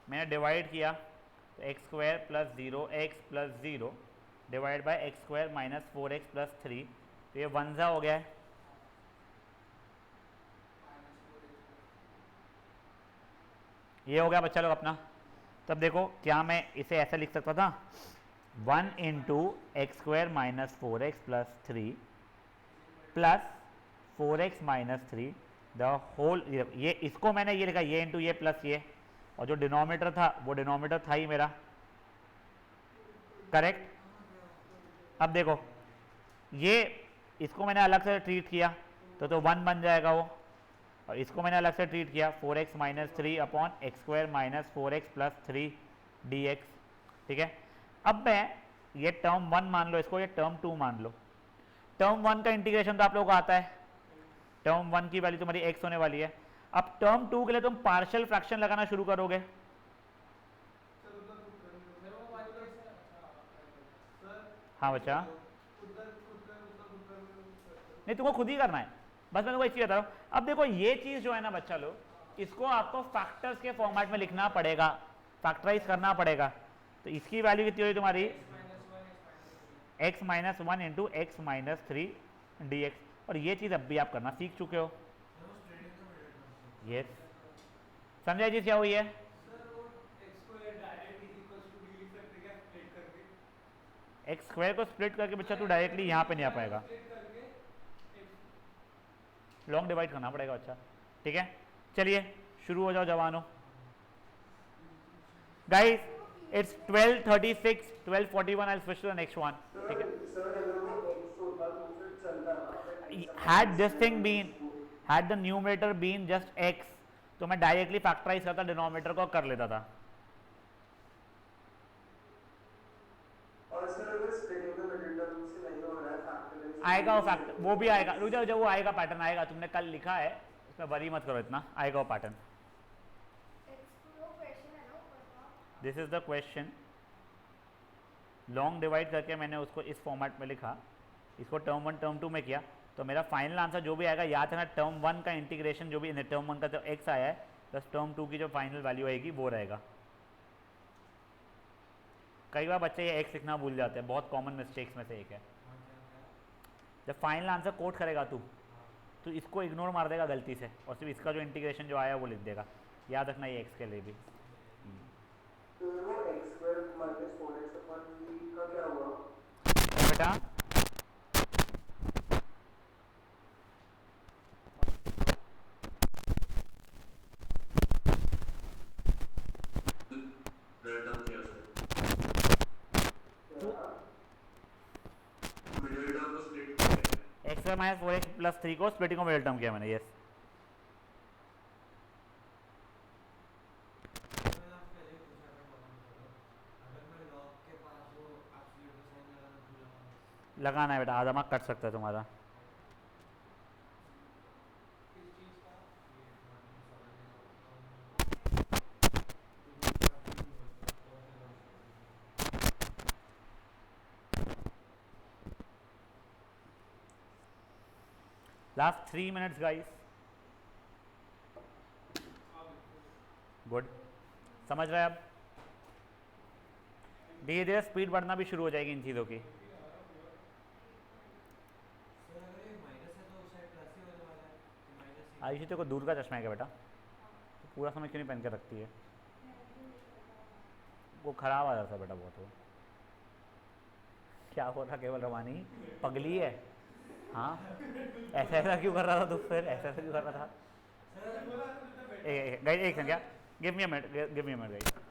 मैंने डिवाइड किया तो x² + 0x + 0 divide by x² - 4x + 3, तो ये 1 सा हो गया है। ये हो गया बच्चा लोग अपना। तब देखो क्या मैं इसे ऐसा लिख सकता था, 1 × x² - 4x + 3 plus 4x - 3 the whole, ये इसको मैंने ये लिखा, ये इंटू ये प्लस ये, और जो डिनोमिनेटर था वो डिनोमिनेटर था ही मेरा, करेक्ट। अब देखो ये इसको मैंने अलग से ट्रीट किया तो 1 बन जाएगा वो, और इसको मैंने अलग से ट्रीट किया 4x minus three upon x square minus 4x plus three D x. ठीक है, अब मैं ये टर्म 1 मान लो इसको, ये टर्म 2 मान लो। टर्म 1 का इंटीग्रेशन तो आप लोगों को आता है, टर्म 1 की वैल्यू तुम्हारी x होने वाली है। अब टर्म 2 के लिए तुम पार्शियल फ्रैक्शन लगाना शुरू करोगे। हाँ बच्चा, नहीं तुमको खुद ही करना है, बस मैं तुमको एक चीज बता रहा हूँ। अब देखो ये चीज जो है ना बच्चा लोग, इसको आपको फैक्टर्स के फॉर्मेट में लिखना पड़ेगा, फैक्टराइज करना पड़ेगा। तो इसकी वैल्यू कितनी हुई तुम्हारी x minus one into x minus three D x. और ये चीज अब भी आप करना सीख चुके हो। यस, समझा जी क्या हुई है? एक्स स्क्वायर को स्प्लिट करके बच्चा तू डायरेक्टली यहाँ पे नहीं आ पाएगा, लॉन्ग डिवाइड करना पड़ेगा बच्चा। ठीक है, चलिए शुरू हो जाओ जवानों। Guys it's 12:36, 12:41, I will switch to the next one. ठीक है, सर अगर वो x होता तो फिर चलता ना, had this thing been, had the numerator been just x, तो मैं डायरेक्टली फैक्टराइज करता, डिनोमिनेटर को कर लेता था। और सर अगर स्प्लिटिंग द मिडिल टर्म से नहीं हो रहा है फैक्टराइज आएगा वो फैक्टर, वो भी आएगा, रुक जाओ, जब वो आएगा पैटर्न आएगा, तुमने कल लिखा है उसमें वरी मत करो इतना, आएगा वो pattern. This is the question. Long divide करके मैंने उसको इस फॉर्मेट में लिखा, इसको टर्म 1 टर्म 2 में किया, तो मेरा फाइनल आंसर जो भी आएगा, याद है ना, टर्म 1 का इंटीग्रेशन जो भी टर्म 1 का जो x आया है प्लस टर्म 2 की जो फाइनल वैल्यू आएगी वो रहेगा। कई बार बच्चे ये x लिखना भूल जाते हैं, बहुत कॉमन मिस्टेक्स में से एक है। जब फाइनल आंसर कोट करेगा तू, तो इसको इग्नोर मार देगा गलती से और सिर्फ इसका जो इंटीग्रेशन जो आया वो लिख देगा। याद रखना ये x के लिए भी। तो वो x square minus 4x upon v का क्या हुआ? बेटा मिडिल टर्म क्या सर? मिडिल टर्म को स्प्लिट किया x square minus 4x plus 3 को स्प्लिटिंग को मिडिल टर्म किया मैंने। यस, लगाना है बेटा, आधा मार्क कट सकता है तुम्हारा। Last 3 minutes guys. गुड, समझ रहे हैं अब? धीरे धीरे स्पीड बढ़ना भी शुरू हो जाएगी इन चीज़ों की। आयुषी तेरे को दूर का चश्मा है क्या बेटा? तो पूरा समय क्यों नहीं पहन के रखती है? वो खराब आ जाता है बेटा बहुत। वो क्या हो रहा केवल रवानी, पगली है? हाँ, ऐसा ऐसा क्यों कर रहा था तू फिर, ऐसा ऐसा क्यों कर रहा था? गाइस एक सेकंड, क्या give me a minute, give me a minute guys.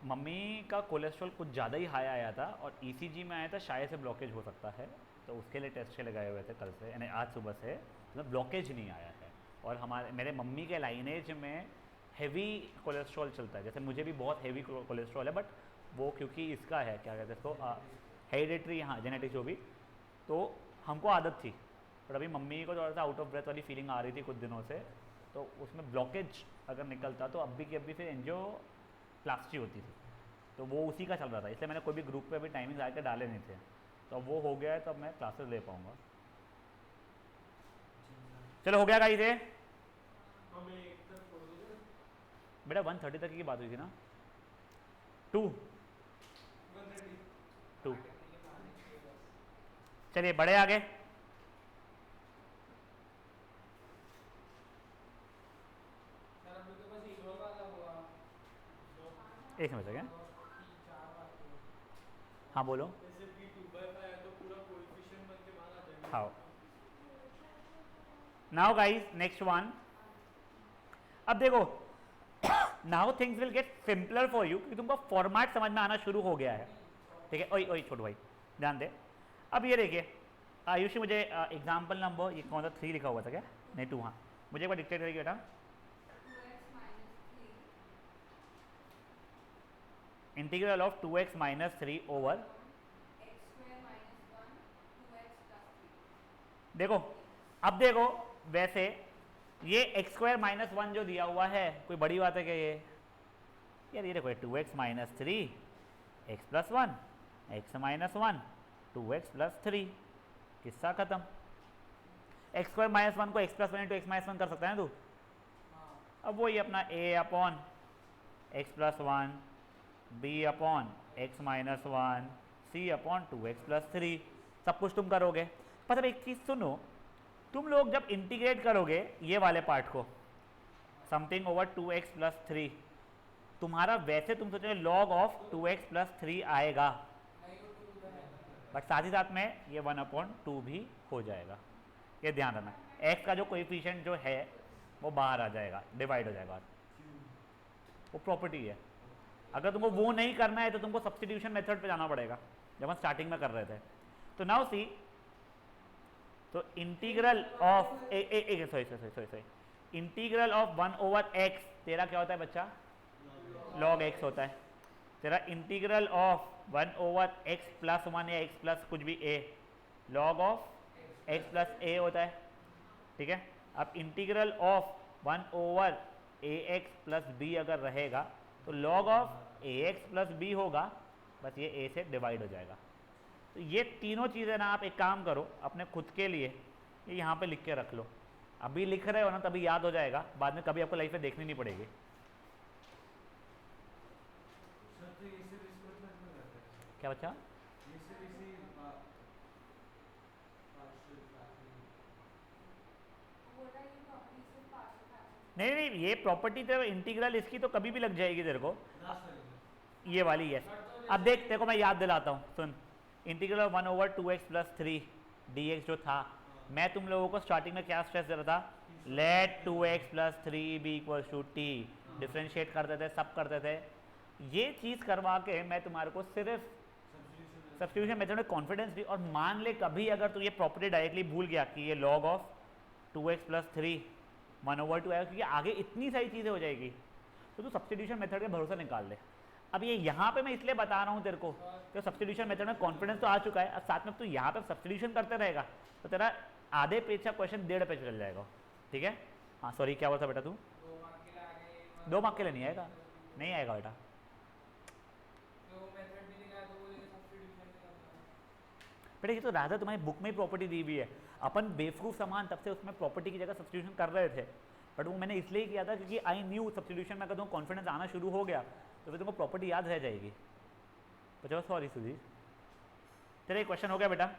Mummy का कोलेस्ट्रॉल कुछ ज़्यादा ही हाई आया था और ईसीजी में आया था, शायद से ब्लॉकेज हो सकता है, तो उसके लिए टेस्ट के लगाए हुए थे कल से, यानी आज सुबह से, मतलब ब्लॉकेज नहीं आया है। और मेरे मम्मी के लाइनेज में हेवी कोलेस्ट्रॉल चलता है, जैसे मुझे भी बहुत हेवी कोलेस्ट्रॉल है, बट वो क्योंकि इसका है, क्या कहते हैं इसको, हेरिडिटरी, हाँ जेनेटिक जो भी, तो हमको आदत थी। पर अभी मम्मी को थोड़ा सा आउट ऑफ ब्रेथ वाली फीलिंग आ रही थी कुछ दिनों से, तो उसमें ब्लॉकेज अगर निकलता तो अभी की अभी फिर एंजियोप्लास्टी होती थी, तो वो उसी का चल रहा था, इसलिए मैंने कोई भी ग्रुप पे अभी टाइमिंग आके डाले नहीं थे। तो अब वो हो गया है, तो अब मैं क्लासेस ले पाऊँगा। चलो हो गया गाइस ये बेटा 1:30 तक की बात हुई थी ना, 2 चलिए बढ़े आगे। एक मिनट क्या, हाँ बोलो। हाँ नाउ गाइस नेक्स्ट वन, अब देखो now things will get simpler for you, क्योंकि तुमको फॉर्मेट समझ में आना शुरू हो गया है, ठीक है। ओए ओए छोटू भाई ध्यान दे। अब ये देखिए आयुषी, मुझे एग्जाम्पल नंबर, ये कौन सा 3 लिखा हुआ था क्या, नहीं 2, हाँ मुझे एक बार डिक्टेट करेगी बेटा। 2x - 3 integral of 2x - 3 over, x² - 1 2x + 3। देखो अब देखो, वैसे ये x² - 1 जो दिया हुआ है, कोई बड़ी बात है क्या ये, यार ये देखो 2x - 3 x + 1 x - 1 2x + 3, किस्सा खत्म। x² - 1 को x + 1 x - 1 कर सकता है ना तू। अब वही अपना a upon x + 1 b upon x - 1 c upon 2x + 3, सब कुछ तुम करोगे। पर अब एक चीज़ सुनो, तुम लोग जब इंटीग्रेट करोगे ये वाले पार्ट को, समथिंग ओवर 2x + 3, तुम्हारा वैसे तुम सोचोगे log ऑफ 2x + 3 आएगा, बट साथ ही साथ में ये 1/2 भी हो जाएगा, ये ध्यान रखना। x का जो कोएफिशिएंट जो है वो बाहर आ जाएगा, डिवाइड हो जाएगा, वो प्रॉपर्टी है। अगर तुमको वो नहीं करना है तो तुमको सब्स्टिट्यूशन मेथड पे जाना पड़ेगा, जब हम स्टार्टिंग में कर रहे थे। तो नाउ सी, तो integral of sorry integral of 1/x तेरा क्या होता है बच्चा, log x होता है। तेरा इंटीग्रल ऑफ 1/x + 1 या x प्लस कुछ भी a, log of x + a होता है, ठीक है। अब इंटीग्रल ऑफ 1/ax + b अगर रहेगा तो log ऑफ ax + b होगा, बस ये a से डिवाइड हो जाएगा। तो ये तीनों चीज़ें ना, आप एक काम करो अपने खुद के लिए, ये यहाँ पे लिख के रख लो। अभी लिख रहे हो ना तभी याद हो जाएगा, बाद में कभी आपको लाइफ में देखनी नहीं पड़ेगी। क्या बच्चा, नहीं नहीं ये प्रॉपर्टी तो इंटीग्रल इसकी तो कभी भी लग जाएगी तेरे को, ये वाली है। अब देख तेरे को मैं याद दिलाता हूँ, सुन। इंटीग्रल ऑफ 1/2x + 3 dx जो था, मैं तुम लोगों को स्टार्टिंग में क्या स्ट्रेस दे रहा था, late 2x + 3 b = t, differentiate करते थे, सब करते थे। ये चीज़ करवा के मैं तुम्हारे को सिर्फ सब्स्टिट्यूशन मेथड में कॉन्फिडेंस दी, और मान ले कभी अगर तू ये प्रॉपर्टी डायरेक्टली भूल गया कि ये log ऑफ 2x + 3 1/2 आएगा, क्योंकि आगे इतनी सारी चीज़ें हो जाएगी, तो तू सब्स्टिट्यूशन मेथड का भरोसा निकाल ले। अब ये यहाँ पे मैं इसलिए बता रहा हूँ तेरे को, तो सब्स्टिट्यूशन मेथड में कॉन्फिडेंस तो आ चुका है, अब साथ में तू यहाँ पे सब्स्टिट्यूशन करते रहेगा तो तेरा आधे पेज का क्वेश्चन 1.5 पेज चल जाएगा, ठीक है। हाँ सॉरी क्या बोला था बेटा तू, 2 मार्क के लिए नहीं आएगा, नहीं आएगा बेटा। बेटा ये तो राधा तुम्हारी बुक में ही प्रॉपर्टी दी हुई है, अपन बेवकूफ़ सामान तब से उसमें प्रॉपर्टी की जगह सब्स्टिट्यूशन कर रहे थे, बट वो मैंने इसलिए किया था क्योंकि आई न्यू सब्स्टिट्यूशन में अगर तुमको कॉन्फिडेंस आना शुरू हो गया तो फिर तुमको प्रॉपर्टी याद रह जाएगी। तो चलो सॉरी सुधीर, तेरा एक क्वेश्चन हो गया बेटा,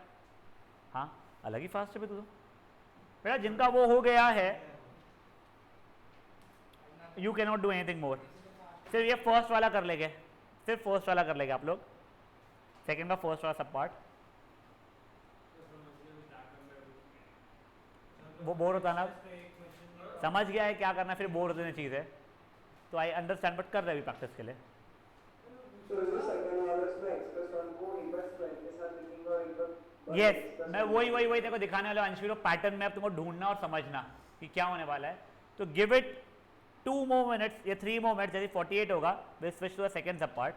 हाँ अलग ही फास्ट है तू तो बेटा, जिनका वो हो गया है you can not do anything more. सिर्फ ये फर्स्ट वाला कर लेंगे, सिर्फ फर्स्ट वाला कर लेंगे आप लोग, सेकेंड का फर्स्ट वाला सब पार्ट। वो बोर होता ना, समझ गया है क्या करना, फिर बोर होने चीज़ है, तो आई अंडरस्टैंड, बट कर रहे अभी प्रैक्टिस के लिए। तो जो सेकंड वाला इसमें एक्सप्रेस वन को एक बार स्क्वायर के साथ लिखेंगे और एक बार यस मैं वही तेरे को दिखाने वाला हूं अंशु, पैटर्न में अब तुमको ढूंढना और समझना कि क्या होने वाला है। तो गिव इट 2 more minutes या 3 more minutes, जैसे 48 होगा, will switch to the second sub part.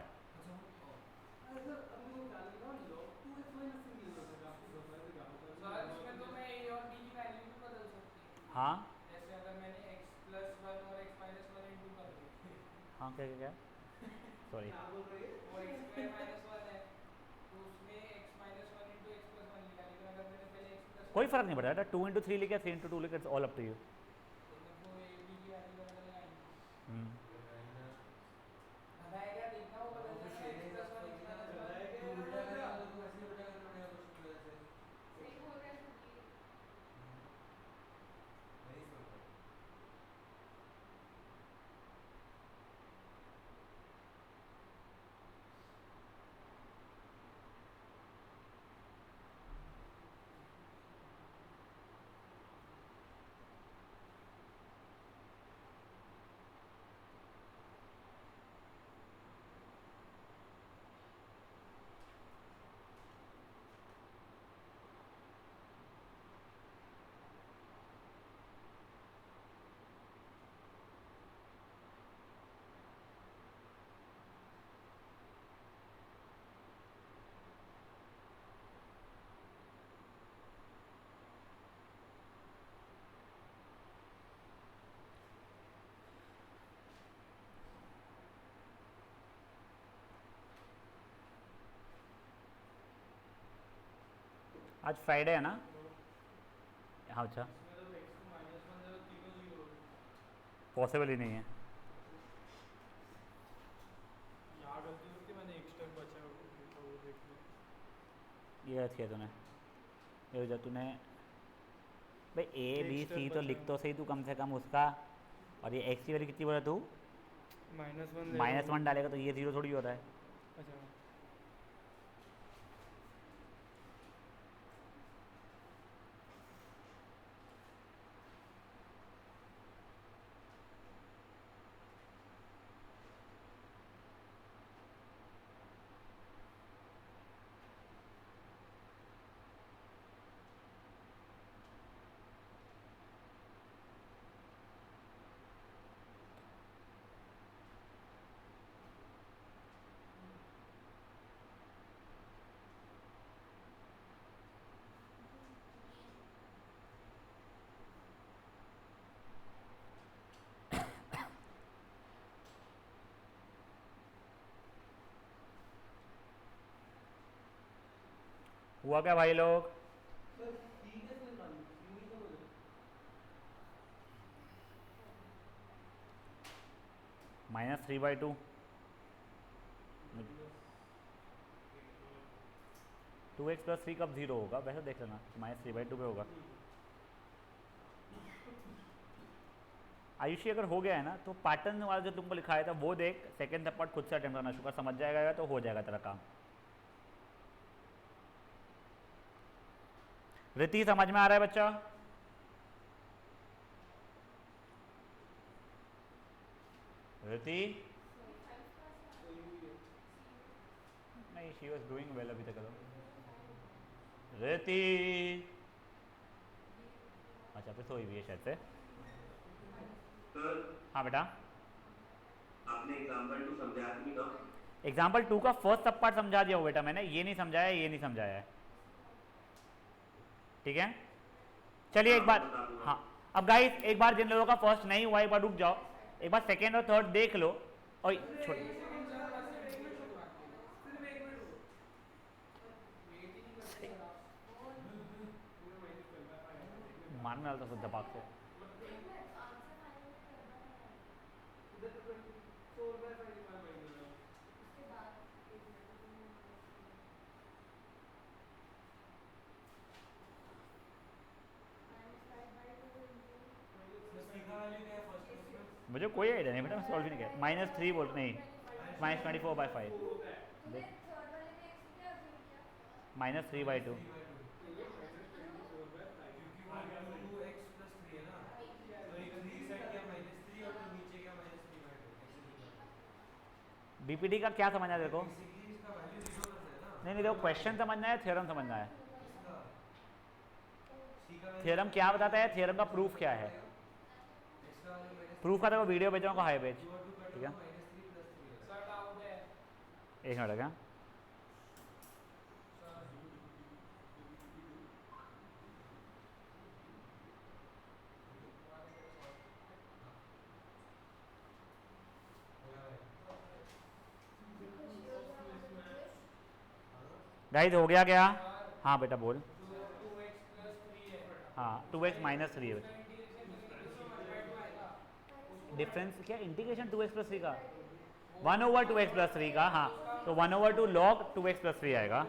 इसमें तो मैं a और b की वैल्यू भी बदल सकती हूँ। हाँ जैसे अगर मैंने x प्लस 1 और x माइनस 1 इंटू कर दी हाँ क्या सॉरी वो x स्क्वायर माइनस 1 है तो उसमें x minus 1 into x plus 1 लिखा, लेकिन अगर मैंने पहले x प्लस कोई फर्क नहीं पड़ता बेटा, 2 into 3 लिखे 3 into 2 लिखे, it's all up to you. तो वो a b की वैल्यू बदल आएगी। बताएगा देखना वो बदल जाएगा x प्लस 1 x माइनस 1 सही बोल रहे हैं सुधीर। आज फ्राइडे है ना? हाँ अच्छा, पॉसिबल ही नहीं है। यहाँ गलती होती मैंने एक स्टेप बचा तो वो देख लिया। ये किया तूने, ये जब तूने भाई ए एक बी step सी तो बचा लिख है। तो सही तू कम से कम उसका, और ये एक्स की वैल्यू कितनी बोला तू? -1 -1 डालेगा तो ये 0 थोड़ी हो रहा है। अच्छा हुआ क्या भाई लोग? -3/2 2x + 3 कब 0 होगा वैसे देख लेना, -3/2 पे होगा। आयुषी अगर हो गया है ना तो पैटर्न वाला जो तुमको लिखाया था वो देख, सेकंड पार्ट खुद से अटेम्प्ट करना शुरू कर, समझ जाएगा तो हो जाएगा तेरा काम। रिति समझ में आ रहा है बच्चा? रिति नहीं, शी वाज डूइंग वेल अभी तक। रिति अच्छा फिर सोई हुई है शायद से। सर हाँ बेटा, आपने एग्जांपल 2 समझाया नहीं था? एग्जाम्पल 2 का फर्स्ट सब पार्ट समझा दिया हो बेटा मैंने, ये नहीं समझाया, ये नहीं समझाया है, ठीक है? चलिए एक बार, हाँ अब गाइस एक बार जिन लोगों का फर्स्ट नहीं हुआ एक बार रुक जाओ, एक बार सेकेंड और थर्ड देख लो और छोड़ मारने वाला था दबाव से। मुझे कोई आइडिया नहीं बेटा, मैं सॉल्व ही नहीं किया। -3 बोल नहीं, -24/5 तूने थर्ड वाले में एक्स किया और फिर क्या? -3/2 -3/2 बीपीटी का क्या समझना है तेरे को? बेसिकली इसका वैल्यू 0 करना है ना। नहीं नहीं, देखो क्वेश्चन समझना है, थ्योरम समझना है। इसका सी का थ्योरम क्या बताता है, थ्योरम का प्रूफ क्या है? एक्स्ट्रा वाले माइनस प्रूफ का देखो वीडियो भेज रहा हूँ, हाई पेज, यू वांट टू कट ठीक है? -3 + 3 सर डाउट है एक मिनट का। गाइस हो गया क्या? हाँ बेटा बोल। 2x + 3 है हाँ 2x - 3 है। इंटीग्रेशन करेंगे तो 1/2 आएगा डिफरेंस क्या, इंटीग्रेशन 2x + 3 का 1/2x + 3 का, हाँ तो 1/2 log 2x + 3 आएगा।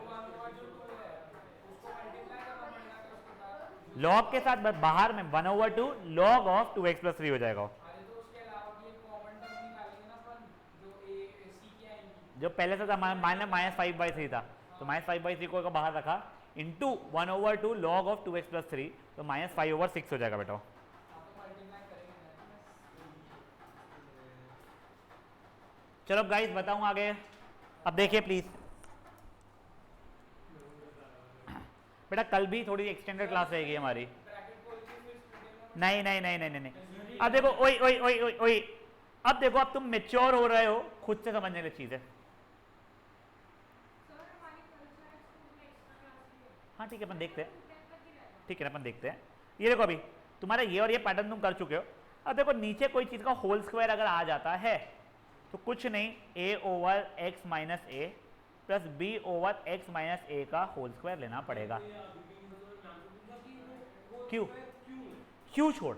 log के साथ बाहर में 1/2 log of 2x + 3 हो जाएगा। अरे तो उसके अलावा भी एक कॉमन टर्म निकालेंगे ना अपन जो a c की आएंगी जो पहले से था -5/3 था, तो -5/3 को बाहर रखा इंटू 1/2 log of 2x + 3, तो -5/6 हो जाएगा बेटा। हाँ तो मल्टीप्लाई करेंगे ना चलो गाइस बताऊं आगे, अब देखिए प्लीज बेटा, कल भी थोड़ी एक्सटेंडेड क्लास रहेगी हमारी। ब्रैकेट खोल के फिर स्प्लिटिंग नहीं नहीं नहीं नहीं नहीं नहीं, अब देखो ओई ओई ओई ओई ओई, अब देखो अब तुम मेच्योर हो रहे हो, खुद से समझने की चीज है। सर हमारी कल्चरल स्कूल में एक्स्ट्रा क्लास भी है। हाँ ठीक है अपन देखते हैं, 10 तक ही रहेगा। ठीक है अपन देखते हैं। ये देखो अभी तुम्हारा ये और ये पैटर्न तुम कर चुके हो। अब देखो नीचे कोई चीज का होल स्क्वायर अगर आ जाता है तो कुछ नहीं, a/x - a plus b/x - a का होल स्क्वायर लेना पड़ेगा। क्यों? क्यों छोड़,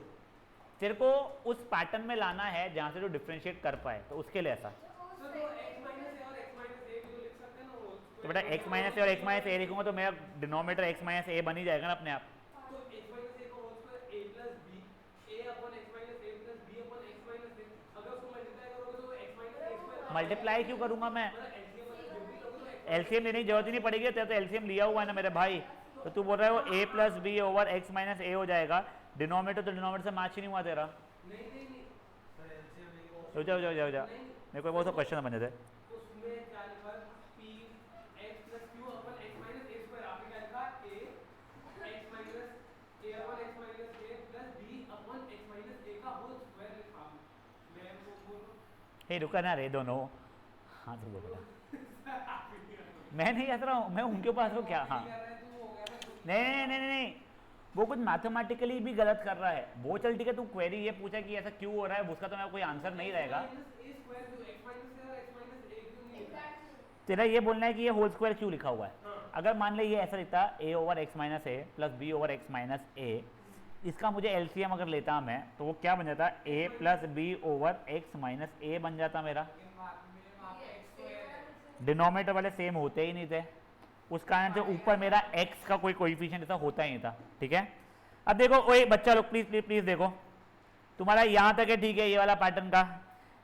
तेरे को उस पैटर्न में लाना है जहां से जो डिफरेंशिएट कर पाए, तो उसके लिए ऐसा। सर तो x - a और x - a भी तो लिख सकते हैं ना वो तो बेटा x - a और x - a लिखूंगा तो मेरा डिनोमिनेटर x - a बन ही जाएगा ना अपने आप। तो x - a का whole square a + b a/x - a + b/x - a, अगर उसको मल्टीप्लाई करोगे तो x - a2 मल्टीप्लाई क्यों करूंगा मैं? एलसीएम मतलब जब भी करोगे तो एलसीएम लेने की जरूरत ही नहीं पड़ेगी, तेरा तो एलसीएम लिया हुआ है ना मेरे भाई। तो तू बोल रहा है वो a + b/x - a हो जाएगा, डिनोमिनेटर तो डिनोमिनेटर से मैच ही नहीं हुआ तेरा। नहीं नहीं नहीं सर एलसीएम लेके रुक जा मेरे को वो सब क्वेश्चन समझने दे। उसमें क्या लिखा p x + q अपन x - a2, आपने क्या लिखा a x - a/x - a plus b upon x - a का होल स्क्वायर लिखा। मैं वो बोल हे रुका ना रे दोनों, हाँ तो बोल बेटा, मैं नहीं हंस रहा हूँ, मैं उनके पास हूँ क्या? हाँ कर रहा है तू हो गया ना तो नहीं नहीं नहीं नहीं, वो कुछ मैथमेटिकली भी गलत कर रहा है वो। चल ठीक है, तू क्वेरी ये पूछा कि ऐसा क्यों हो रहा है, उसका तो मेरा कोई आंसर नहीं रहेगा। a स्क्वायर क्यों x - a और x - a क्यों नहीं लिखा? तेरा ये बोलना है कि ये होल स्क्वायर क्यों लिखा हुआ है। अगर मान ले ये ऐसा लिखता a/x - a plus b/x - a, इसका मुझे एलसीएम अगर लेता मैं तो वो क्या बन जाता, a प्लस b/x - a बन जाता मेरा। लेकिन वहाँ पे x स्क्वायर है। डिनोमिनेटर वाले सेम होते ही नहीं थे, उस कारण से ऊपर मेरा x का कोई कोएफिशिएंट ऐसा होता ही नहीं था। ठीक है, अब देखो ओए बच्चा लोग प्लीज प्लीज प्लीज देखो, तुम्हारा यहाँ तक है ठीक है ये वाला पैटर्न का।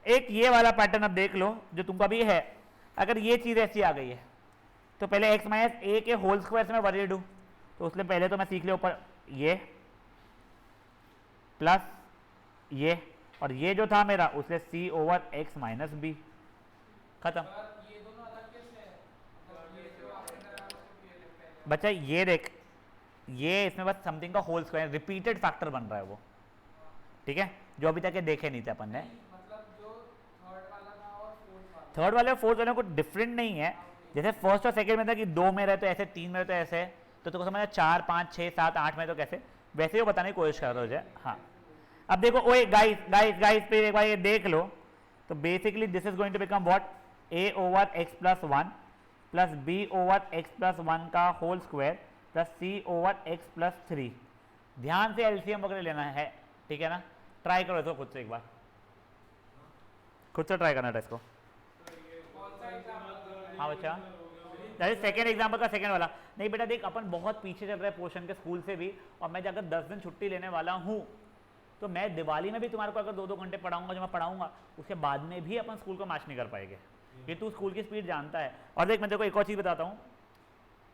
एक ये वाला पैटर्न अब देख लो जो तुमका भी है। अगर ये चीज़ ऐसी आ गई है तो पहले x - a के होल स्क्वायर से मैं वर्ड दूँ, तो उसमें पहले तो मैं सीख लिया ऊपर ये प्लस ये, और ये जो था मेरा उससे c/x - b खत्म। पर ये दोनों अलग कैसे है? मतलब ये जो आपने करा उसको ये पहले बच्चा ये देख, ये इसमें बस समथिंग का होल स्क्वायर रिपीटेड फैक्टर बन रहा है वो। ठीक है, जो अभी तक ये देखे नहीं थे अपन ने। मतलब जो थर्ड वाला था और फोर्थ वाला थर्ड वाले और फोर्थ वाले को डिफरेंट नहीं है। जैसे फर्स्ट और सेकंड में था कि 2 में रहे तो ऐसे, 3 में रहे तो ऐसे, तो तुमको समझा 4 5 6 7 8 में तो कैसे, वैसे ही वो बताने की कोशिश कर रहे हो। हाँ अब देखो ओए गाइस गाइस गाइस फिर एक बार ये देख लो, तो basically this is going to become what, a/x + 1 plus b/x + 1 का होल स्क्वायर प्लस c/x + 3। ध्यान से एलसीएम वगैरह लेना है, ठीक है ना। ट्राई करो इसको खुद से एक बार, खुद से ट्राई करना था इसको। कौन सा एग्जांपल? हाँ बच्चा, दैट इज सेकेंड एग्जाम्पल का सेकेंड वाला। नहीं बेटा देख, अपन बहुत पीछे चल रहे हैं पोर्शन के स्कूल से भी, और मैं अगर 10 दिन छुट्टी लेने वाला हूँ तो मैं दिवाली में भी तुम्हारे को अगर 2-2 घंटे पढ़ाऊंगा, जो मैं पढ़ाऊंगा उसके बाद में भी अपन स्कूल को मैच नहीं कर पाएंगे। ये तू स्कूल की स्पीड जानता है। और देख मैं तेरे को एक और चीज़ बताता हूँ,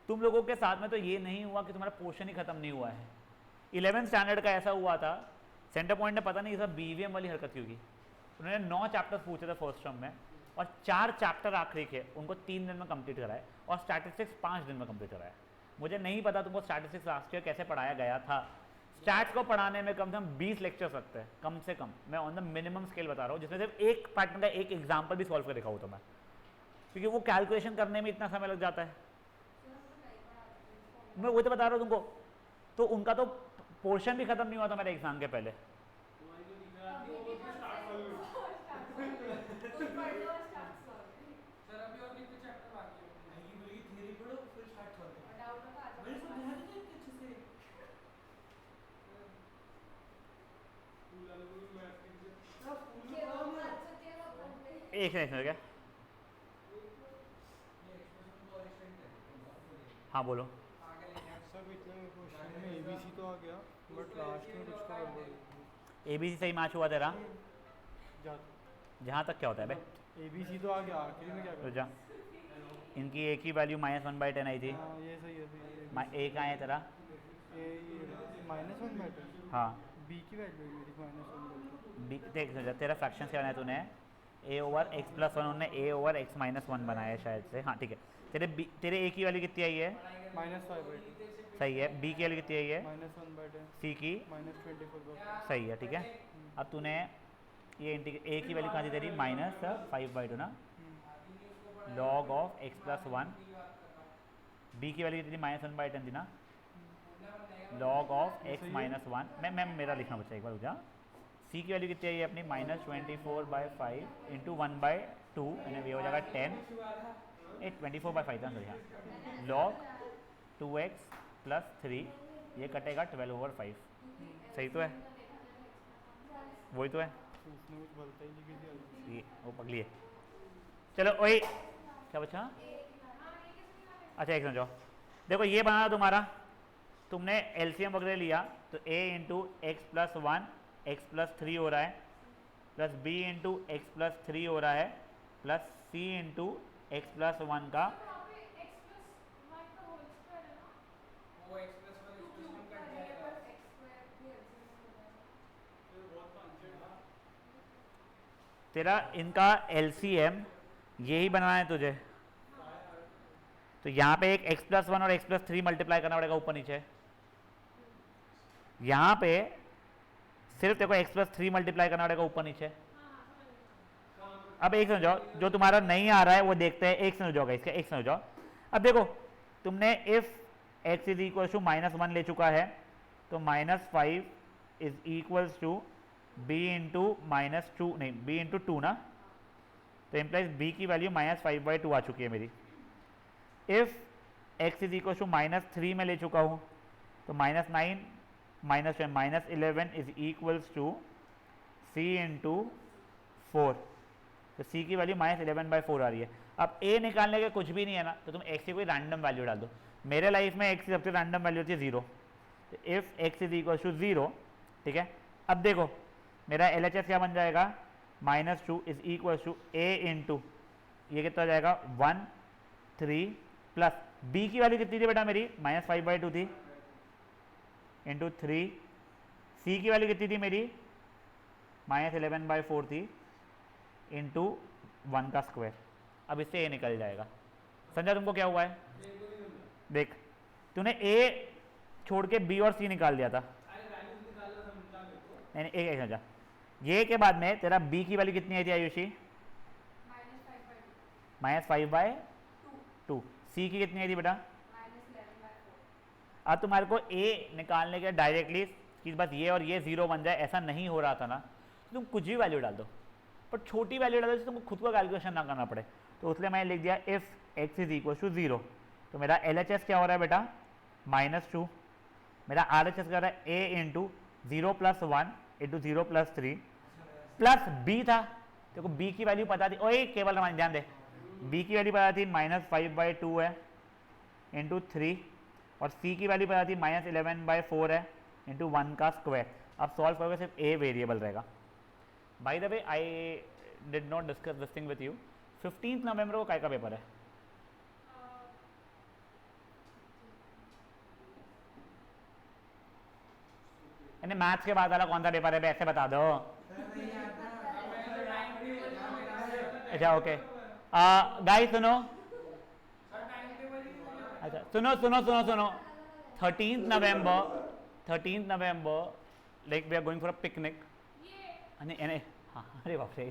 तुम लोगों के साथ में तो ये नहीं हुआ कि तुम्हारा पोर्शन ही खत्म नहीं हुआ है। 11th स्टैंडर्ड का ऐसा हुआ था, सेंटर पॉइंट ने पता नहीं ये सब बीवीएम वाली हरकत क्यों की। उन्होंने 9 चैप्टर्स पूछे थे फर्स्ट टर्म में, और 4 चैप्टर आखिरी के उनको 3 दिन में कंप्लीट कराए और स्टैटिस्टिक्स 5 दिन में कंप्लीट कराए। मुझे नहीं पता तुमको स्टैटिस्टिक्स लास्ट ईयर कैसे पढ़ाया गया था। स्टैट्स को पढ़ाने में कम से कम 20 लेक्चर्स लगते हैं कम से कम, मैं ऑन द मिनिमम स्केल बता रहा हूँ, जिसमें सिर्फ एक पैटर्न का एक एग्जाम्पल भी सॉल्व कर दिखाऊँ तो मैं, क्योंकि वो कैलकुलेशन करने में इतना समय लग जाता है। मैं वो तो बता रहा हूँ तुमको, तो उनका तो पोर्शन भी खत्म नहीं हुआ था मेरे एग्जाम के पहले। तुम्हारी जो टीचर आती है वो उसमें स्टार्ट कर लो। सर अभी और कितने चैप्टर बाकी है? मैगी बोलेगी थ्योरी पढ़ो फिर स्टार्ट करो। मैंने समझा दिया कि अच्छे से। स्कूल वालों को भी मैथ की टीचर ना स्कूल में पढ़ा मैं। एक सेकंड हो गया। ये एक्सप्रेशन को और एक्सटेंड कर हाँ बोलो। आगे लेके सब इतने क्वेश्चन में ABC तो आ गया बट लास्ट में कुछ तो गड़बड़ है। ABC सही मैच हुआ तेरा, जा जहाँ तक क्या होता है बे, ABC तो आ गया, आखिरी में क्या रुक करें? जा। इनकी एक ही वैल्यू -1/10 आई थी। हाँ ये सही है, सही है। ए कहाँ है तेरा? ये -1 बैठे। हाँ B की वैल्यू है मेरी -1 बैठे। बी देख समझा, तेरा फ्रैक्शन से बनाया तूने a/x+1, उन्होंने a/x-1 बनाया है शायद से। हाँ ठीक है, तेरे a की वैल्यू कितनी आई है? -5/2 सही है। b की वैल्यू कितनी आई है? -1/10 c की -24/5। सही है, ठीक है। अब तूने ये a की वैल्यू कहाँ थी तेरी? -5/2 ना, log ऑफ x+1। b की वैल्यू कितनी थी? -1/10 थी ना, log ऑफ x-1। मैं मेरा लिखना बच्चा एक बार रुक जा। c की वैल्यू कितनी आई है अपनी? -24/5 इंटू 1/2 यानी ये हो जाएगा 10। 24/5 था सर, यहाँ log 2x + 3, ये कटेगा 12/5। सही तो है, वही तो है, उसने कुछ बोलता ही लिखी थी। ये वो पगली है। चलो वही क्या बचा? अच्छा एक समझो, देखो ये बना तुम्हारा, तुमने एलसीएम वगैरह लिया तो a इंटू x+1 x+3 हो रहा है, प्लस b इंटू x+3 हो रहा है, प्लस c इंटू x+1 का वो x+1 कट जाएगा। तेरा इनका एलसीएम यही बनाना है तुझे, तो यहाँ पे एक x+1 और x+3 मल्टीप्लाई करना पड़ेगा ऊपर नीचे। यहाँ पे सिर्फ देखो x+3 मल्टीप्लाई करना पड़ेगा ऊपर नीचे। अब एक समझाओ, जो तुम्हारा नहीं आ रहा है वो देखते हैं, एक समझ जाओगा इसका, एक समझ जाओ। अब देखो तुमने if x is equal to -1 ले चुका है तो -5 is equals to b into -2 नहीं b इंटू 2 ना, तो इम्प्लाइज b की वैल्यू -5/2 आ चुकी है मेरी। If x is equal to -3 में ले चुका हूँ तो -9 -11 is equals to c into 4, तो c की वैल्यू -11/4 आ रही है। अब a निकालने के कुछ भी नहीं है ना, तो तुम x की कोई रैंडम वैल्यू डाल दो। मेरे लाइफ में x की सबसे रैंडम वैल्यू होती है 0, तो if x is equal to 0, ठीक है। अब देखो मेरा LHS क्या बन जाएगा? -2 is equal to a into ये कितना हो जाएगा 1 3 प्लस b की वैल्यू कितनी थी बेटा मेरी? -5/2 थी, इंटू 3, c की वैल्यू कितनी थी मेरी? -11/4 थी, इंटू 1 का स्क्वायर। अब इससे a निकल जाएगा। समझा तुमको क्या हुआ है? देख तूने a छोड़ के b और c निकाल दिया था। अरे वैल्यूज निकालना समझा मेरे को। नहीं एक समझा, ये के बाद में तेरा b की वैल्यू कितनी आई थी आयुषी? -5/2। c की कितनी आई थी बेटा? अब तुम्हारे को a निकालने के डायरेक्टली कि बस ये और ये 0 बन जाए ऐसा नहीं हो रहा था ना, तो तुम कुछ भी वैल्यू डाल दो, पर छोटी वैल्यू डाल दो तुमको खुद को कैलकुलेशन ना करना पड़े। तो इसलिए मैंने लिख दिया if x is equal to 0, तो मेरा LHS क्या हो रहा है बेटा? -2। मेरा RHS क्या हो रहा है? a into 0 + 1 into 0 + 3 plus b था। देखो b की वैल्यू पता थी, ओए केवल हमारे ध्यान दे, b की वैल्यू पता थी -5/2 है इंटू 3, और c की वैल्यू पता थी -11/4 है इंटू 1 का स्क्वायर। अब सॉल्व करोगे सिर्फ a वेरिएबल रहेगा। By the way I did not discuss this thing with you, 15 नवंबर को काय का पेपर है? यानी मैथ्स के बाद वाला कौन सा पेपर है? ऐसे बता दो। अच्छा ओके गाइस सुनो, सर टाइम टेबल ही नहीं है। अच्छा सुनो सुनो सुनो सुनो 13th November like we are going for a picnic. हाँ अरे बाप रे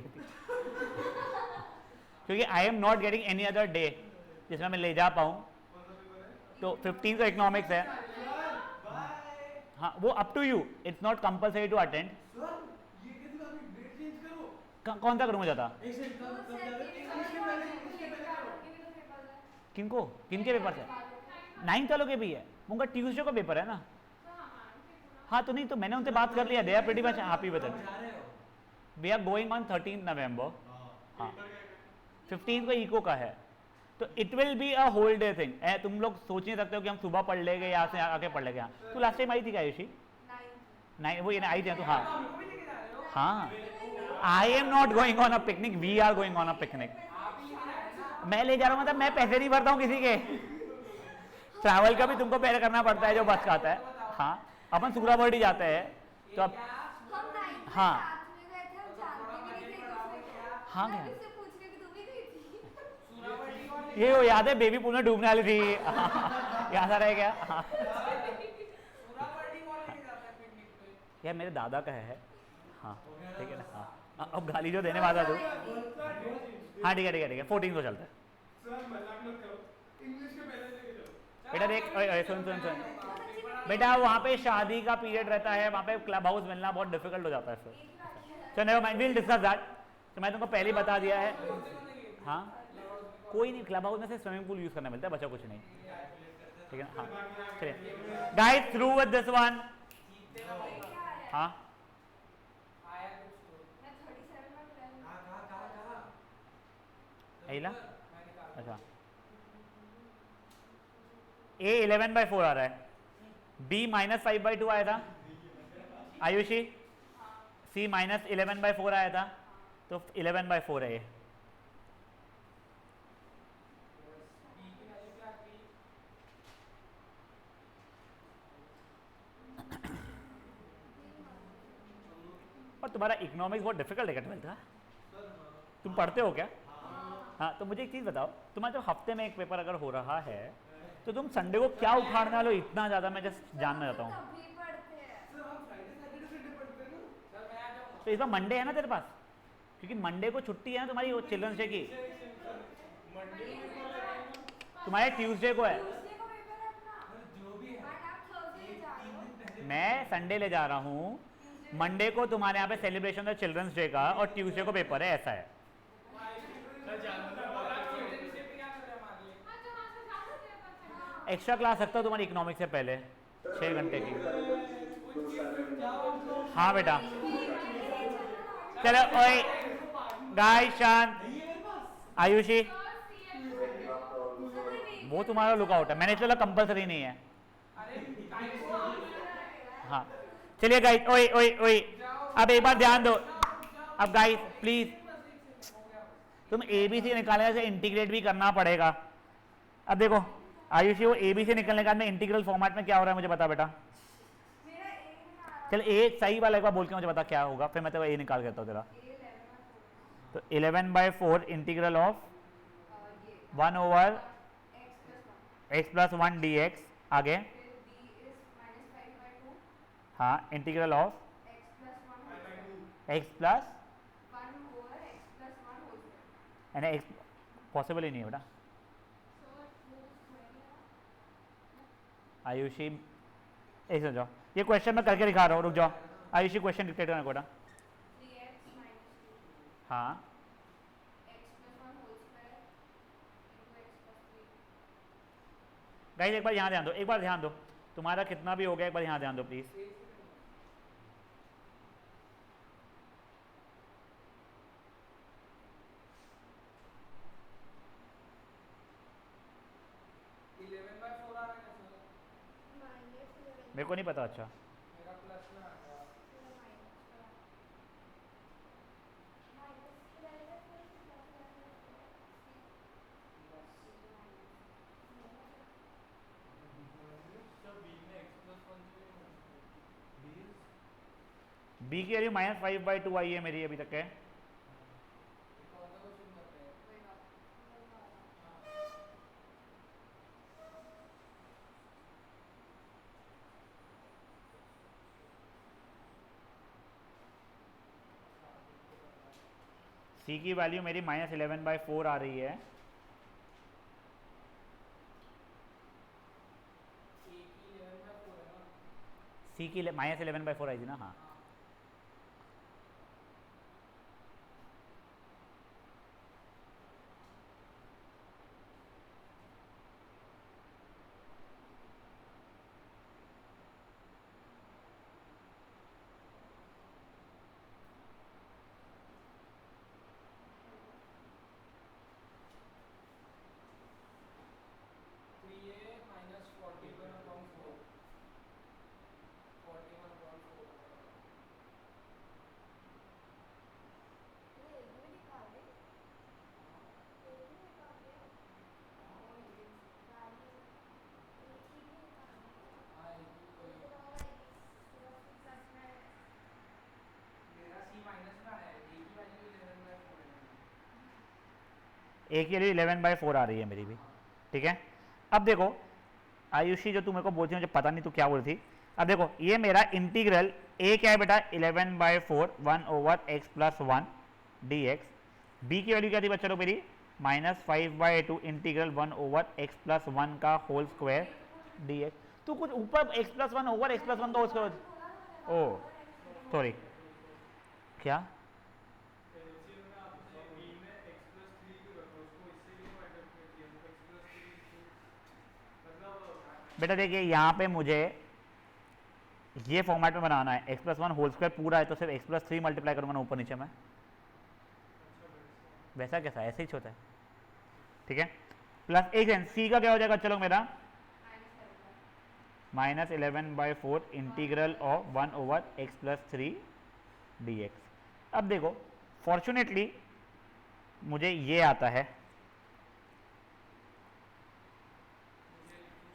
क्योंकि I am not getting any other day जिसमें मैं ले जा पाऊँ, तो 15 को इकोनॉमिक्स है। हाँ वो up to you, it's not compulsory to attend. Sir ये कैसे बात है, डेट चेंज करो। कौन सा करूँ ज़्यादा? एक सेकंड कब जा रहे हो? इंग्लिश के पहले करो। किनको किनके पेपर है? 9th वालों के भी है, उनका ट्यूसडे को पेपर है ना। हाँ तो नहीं, तो मैंने उनसे बात कर लिया, they are pretty much happy with it. जा रहे हो? We are going on 13th November। हाँ 15 को इको का है, तो it will be a whole day thing. तुम लोग सोच नहीं सकते हो कि हम सुबह पढ़ लेंगे, यहाँ से आके पढ़ लेंगे। हाँ तू लास्ट टाइम आई थी क्या आयुषी? नहीं वो ये आई थी तो। हाँ हमको भी लेके जा रहे हो? हाँ I am not going on a picnic, we are going on a picnic. मैं ले जा रहा हूँ मतलब मैं पैसे नहीं भरता हूँ किसी के, ट्रैवल का भी तुमको पहले करना पड़ता है जो बस का आता है। हाँ अपन सुग्राबर्डी जाते हैं तो अब हाँ हाँ क्या सूराबड़ी कौन ये वो याद है बेबी पूल में डूबने वाली थी याद आ रहा है क्या? हाँ सूराबड़ी कौन लेके जाता है पिकनिक पे? यार मेरे दादा का है। हाँ ठीक है ना। हाँ अब गाली जो देने वाला तू। हाँ ठीक है ठीक है ठीक है 14 को चलता है। सर मजाक मत करो, इंग्लिश के पहले लेके चलो। बेटा देख ओए सुन सुन सुन बेटा, वहाँ पे शादी का पीरियड रहता है, वहाँ पे क्लब हाउस मिलना बहुत डिफिकल्ट हो जाता है फिर। चलो never mind, will discuss that. तो मैं तुमको पहले ही बता दिया है। हाँ कोई नहीं, क्लब हाउस में से स्विमिंग पूल यूज करना मिलता है, बचा कुछ नहीं। ठीक है ना। हाँ चलिए guys through with this one. हाँ आया कुछ तो कहाँ? अहिला अच्छा A 11/4 आ रहा है, B -5/2 आया था आयुषी, C -11/4 आया था, तो 11/4 है ये। और तुम्हारा इकोनॉमिक्स बहुत डिफिकल्ट है क्या 12th का? तुम पढ़ते हो क्या? हाँ तो मुझे एक चीज़ बताओ, तुम्हारा जो हफ्ते में एक पेपर अगर हो रहा है तो तुम संडे को क्या उखाड़ने वाले हो इतना ज़्यादा, मैं जस्ट जानना चाहता हूँ। सर हम फ्राइडे सैटरडे संडे पढ़ते हैं ना। सर मैं आ जाऊँ। तो इस बार मंडे है ना तेरे पास, क्योंकि मंडे को छुट्टी है ना तुम्हारी वो चिल्ड्रंस डे की, तुम्हारे ट्यूसडे को है। जो भी है मैं संडे ले जा रहा हूँ, मंडे को तुम्हारे यहाँ पे सेलिब्रेशन है चिल्ड्रंस डे का और ट्यूसडे को पेपर है, ऐसा है। एक्स्ट्रा क्लास रखता हूँ तुम्हारी इकोनॉमिक्स से पहले 6 घंटे की। हाँ बेटा चलो ओए गाइस शांत। आयुषी वो तुम्हारा लुकआउट है, मैंने चला कंपलसरी नहीं है। हाँ चलिए गाइस ओए ओए ओए अब एक बार ध्यान दो। अब गाइस प्लीज तुम ABC निकालने से इंटीग्रेट भी करना पड़ेगा। अब देखो आयुषी वो ABC निकलने के बाद में इंटीग्रल फॉर्मेट में क्या हो रहा है मुझे बता बेटा। चल ए सही वाला एक बार बोल के मुझे बता क्या होगा, फिर मैं तेरा A निकाल के देता हूँ तेरा। तो 11/4 इंटीग्रल ऑफ 1/x+1 dx। आगे हाँ इंटीग्रल ऑफ x+ यानी x पॉसिबल ही नहीं है बेटा। आयुषी एक जाओ, ये क्वेश्चन मैं करके दिखा रहा हूँ, रुक जाओ। आयुषी क्वेश्चन डिक्टेट करना बेटा। हाँ गाइस एक बार यहाँ ध्यान दो, एक बार ध्यान दो, तुम्हारा कितना भी हो गया एक बार यहाँ ध्यान दो प्लीज। मेरे को नहीं पता। अच्छा मेरा प्लस में आ गया। B की वैल्यू -5/2 आई है मेरी अभी तक है। कौन सा क्वेश्चन करते हैं? सी की वैल्यू मेरी -11/4 आ रही है। ए की 11/4 है ना? सी की -11/4 आई थी ना, हाँ। तो ये -41/4 41/4 ये भी निकाल दे, ये भी निकाल दे, वैल्यू एक ही भी निकाल दे। आएगी तो कोई इतना आएगी सिर्फ प्लस में। मेरा सी माइनस में आया है, ए की वैल्यू 11/4 है। ए की वैल्यू 11/4 आ रही है मेरी भी, ठीक है। अब देखो आयुषी, जो तू मेरे को बोलती है मुझे पता नहीं तू क्या बोल रही थी। अब देखो ये मेरा इंटीग्रल ए क्या है बेटा, 11/4 1/x+1 dx। बी की वैल्यू क्या थी बच्चा लोग मेरी, -5/2 इंटीग्रल 1/x+1 का होल स्क्वायर dx। तू कुछ ऊपर x+1 ओवर x+1 का होल स्क्वायर, ओ सॉरी क्या, एलसीएम में आपने बी में x+3 क्यों रखा, उसको इससे क्यों मल्टीप्लाई किया, x+3 मतलब बेटा देखिए यहाँ पे मुझे ये फॉर्मेट में बनाना है, x+1 होल स्क्वायर पूरा है तो सिर्फ x+3 मल्टीप्लाई करूंगा ना ऊपर नीचे में, वैसा कैसा, ऐसे ही होता है, ठीक है। प्लस एक सेकंड, सी का क्या हो जाएगा चलो मेरा, -11/4 इंटीग्रल ऑफ 1/x+3 dx। अब देखो फॉर्चुनेटली मुझे ये आता है,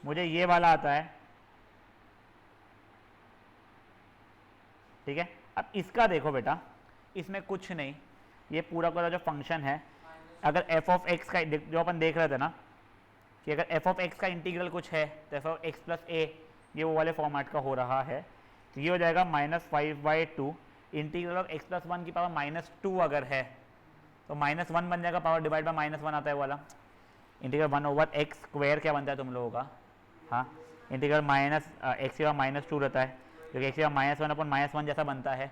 मुझे ये वाला आता है, ठीक है। अब इसका देखो बेटा, इसमें कुछ नहीं, ये पूरा पूरा जो फंक्शन है, अगर f(x) का जो अपन देख रहे थे ना कि अगर f(x) का इंटीग्रल कुछ है तो f(x+a) ये वो वाले फॉर्मेट का हो रहा है, तो ये हो जाएगा -5/2 इंटीग्रल ऑफ x+1 की पावर -2 अगर है तो -1 बन जाएगा, पावर डिवाइड बाय -1 आता है वाला, इंटीग्रल 1/x² क्या बनता है तुम लोगों का, हाँ इंटीग्रल x की पावर -2 रहता है, क्योंकि x की पावर -1/-1 जैसा बनता है,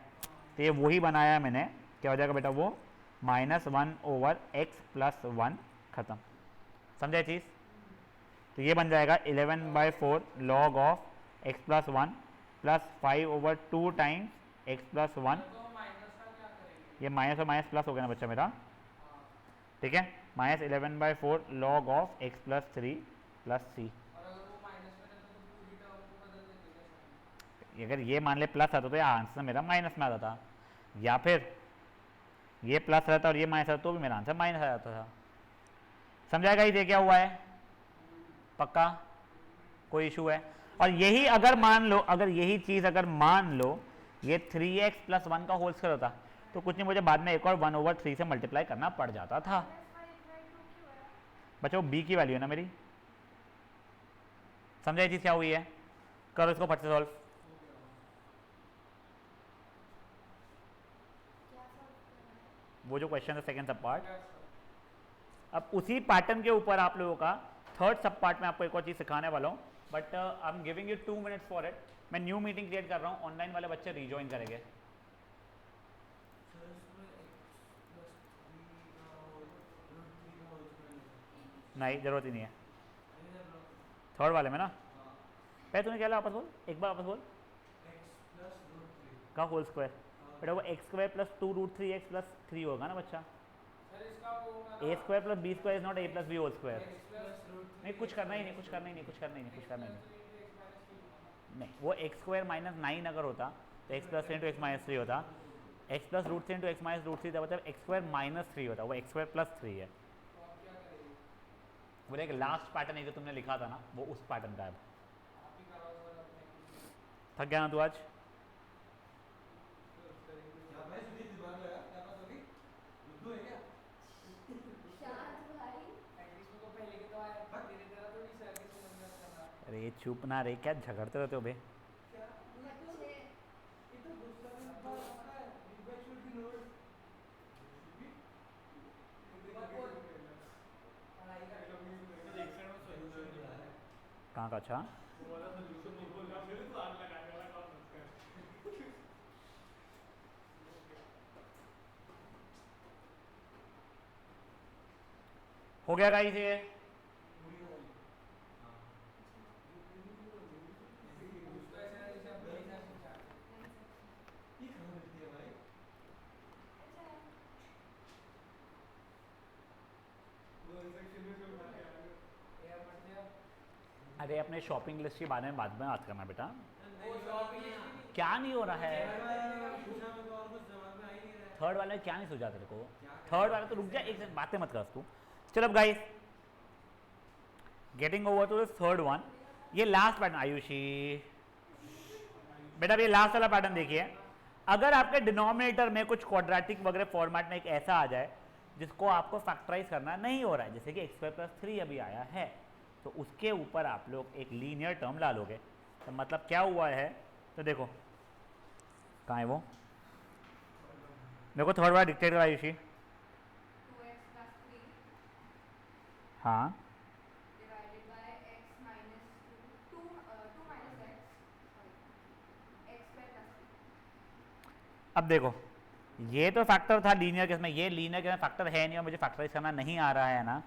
तो ये वही बनाया मैंने, क्या हो जाएगा बेटा वो -1/x+1 खत्म, समझा चीज़। तो ये बन जाएगा 11/4 log of x+1 plus 5/2 times x+1, तो माइनस का क्या करेंगे? ये माइनस और माइनस प्लस हो गया ना बच्चा मेरा, ठीक है, -11/4 log of x+3 plus c। और अगर वो माइनस में रहता तो पूरी टर्म को बदल देते क्या साइन? अगर ये मान ले प्लस आता तो ये आंसर मेरा माइनस में आता था, या फिर ये प्लस रहता और ये माइनस रहता तो भी मेरा आंसर माइनस आ जाता था, समझाएगा। ये क्या हुआ है, पक्का कोई इशू है। और यही अगर मान लो, अगर यही चीज़ अगर मान लो ये 3x+1 का होल स्क्वायर होता तो कुछ नहीं, मुझे बाद में एक और 1/3 से मल्टीप्लाई करना पड़ जाता था। बच्चों बी की वैल्यू है ना मेरी, समझा ये चीज़ क्या हुई है, करो इसको फट से सॉल्व। वो जो क्वेश्चन है सेकंड सब पार्ट, अब उसी पैटर्न के ऊपर आप लोगों का थर्ड सब पार्ट में आपको एक और चीज़ सिखाने वाला हूँ, but I am giving you 2 minutes for it. मैं न्यू मीटिंग क्रिएट कर रहा हूँ, ऑनलाइन वाले बच्चे रीजॉइन करेंगे। नहीं ज़रूरत ही नहीं है, थर्ड वाले में ना, पहले तूने क्या लिया वापस बोल, एक बार वापस बोल, का होल स्क्वायर, बेटा वो x² + 2√3x+3 होगा ना बच्चा, सर इसका वो a² + b² is not a + b whole square. नहीं कुछ करना ही नहीं, कुछ करना ही नहीं, कुछ करना ही नहीं, कुछ करना ही नहीं, नहीं वो x² -9 अगर होता तो x + 3 × x-3 होता, x + √3 × x-3 मतलब x² -3 होता, वो x² + 3 है। बोले एक लास्ट पैटर्न है जो तुमने लिखा था ना, वो उस पैटर्न का है। थक गया ना तू आज, एटलीस्ट को पहले के तो आया, तेरे तेरा तो नहीं सर के समझ में आता। अरे चुप ना रे, क्या झगड़ते रहते हो बे। कहाँ का? अच्छा वो वाला सॉल्यूशन नहीं बोल रहा, फिर तो आग लगाने वाला काम मत कर। हो गया गाइस ये? उसको ऐसा जैसे आप दही ना पूछा ये कहाँ मिलती है भाई? अच्छा है। वो सेक्शन में जो बात कर ये पढ़ते हो अरे अपने शॉपिंग लिस्ट के बारे में बाद में बात करना बेटा। वो शॉपिंग लिस्ट भी क्या नहीं हो रहा है? पूछा मैं तो और कुछ जवाब में आ ही नहीं रहा है। थर्ड वाले में क्या नहीं सूझा तेरे को? थर्ड वाले तो रुक जा, एक सेकंड बातें मत कर तू। चलो guys, getting over to the third one. ये लास्ट पैटर्न आयुषी बेटा, ये लास्ट वाला पैटर्न देखिए। अगर आपके डिनोमिनेटर में कुछ क्वाड्रेटिक वगैरह फॉर्मेट में एक ऐसा आ जाए जिसको आपको फैक्टराइज करना नहीं हो रहा है, जैसे कि x² + 3 अभी आया है, तो उसके ऊपर आप लोग एक लीनियर टर्म ला लोगे। तो मतलब क्या हुआ है, तो देखो कहाँ है वो, देखो थर्ड वाला डिक्टेट करा आयुषी। 2x + 3 हाँ divided by x minus 2 minus x, sorry, x² + 3। अब देखो ये तो फैक्टर था लीनियर केस में, ये लीनियर केस में फैक्टर है नहीं और मुझे फैक्टराइज करना नहीं आ रहा है ना,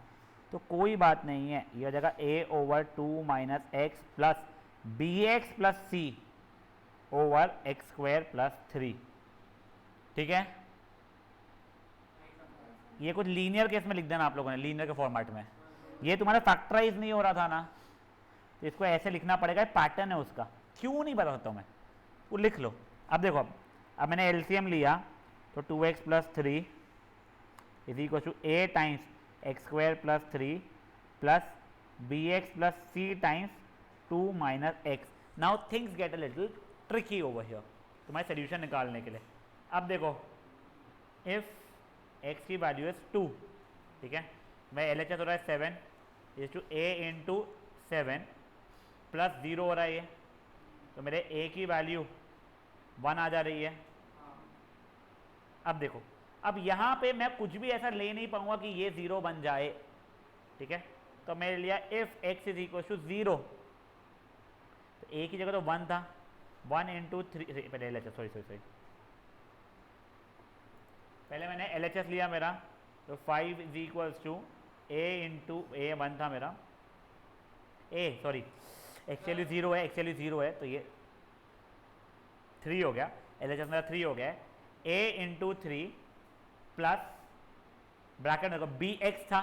तो कोई बात नहीं है, ये हो जाएगा a/2 - x plus bx plus c over x² + 3। ठीक है, ये कुछ लीनियर केस में लिख देना आप लोगों ने, लीनियर के फॉर्मेट में। ये तुम्हारा फैक्टराइज नहीं हो रहा था ना, तो इसको ऐसे लिखना पड़ेगा, पैटर्न है उसका, क्यों नहीं बता सकता हूँ मैं, वो लिख लो। अब देखो अब मैंने एलसीएम लिया तो 2x + 3 = a times x² + 3 plus bx plus c times 2 - x। Now things get a little tricky over here तुम्हारे सोल्यूशन निकालने के लिए। अब देखो इफ x की वैल्यू इज 2, ठीक है, मैं LHS हो रहा है 7 = a × 7 प्लस 0 हो रहा है ये, तो मेरे a की वैल्यू 1 आ जा रही है। अब देखो, अब यहाँ पे मैं कुछ भी ऐसा ले नहीं पाऊंगा कि ये 0 बन जाए, ठीक है, तो मैंने लिया इफ x = 0, तो a की जगह तो 1 था, 1 × 3, पहले LHS, सॉरी पहले मैंने LHS लिया मेरा, तो 5 = a × a 1 था मेरा, एक्चुअली 0 है, तो ये 3 हो गया, LHS मेरा 3 हो गया है, a × 3 प्लस ब्रैकेट में bx था,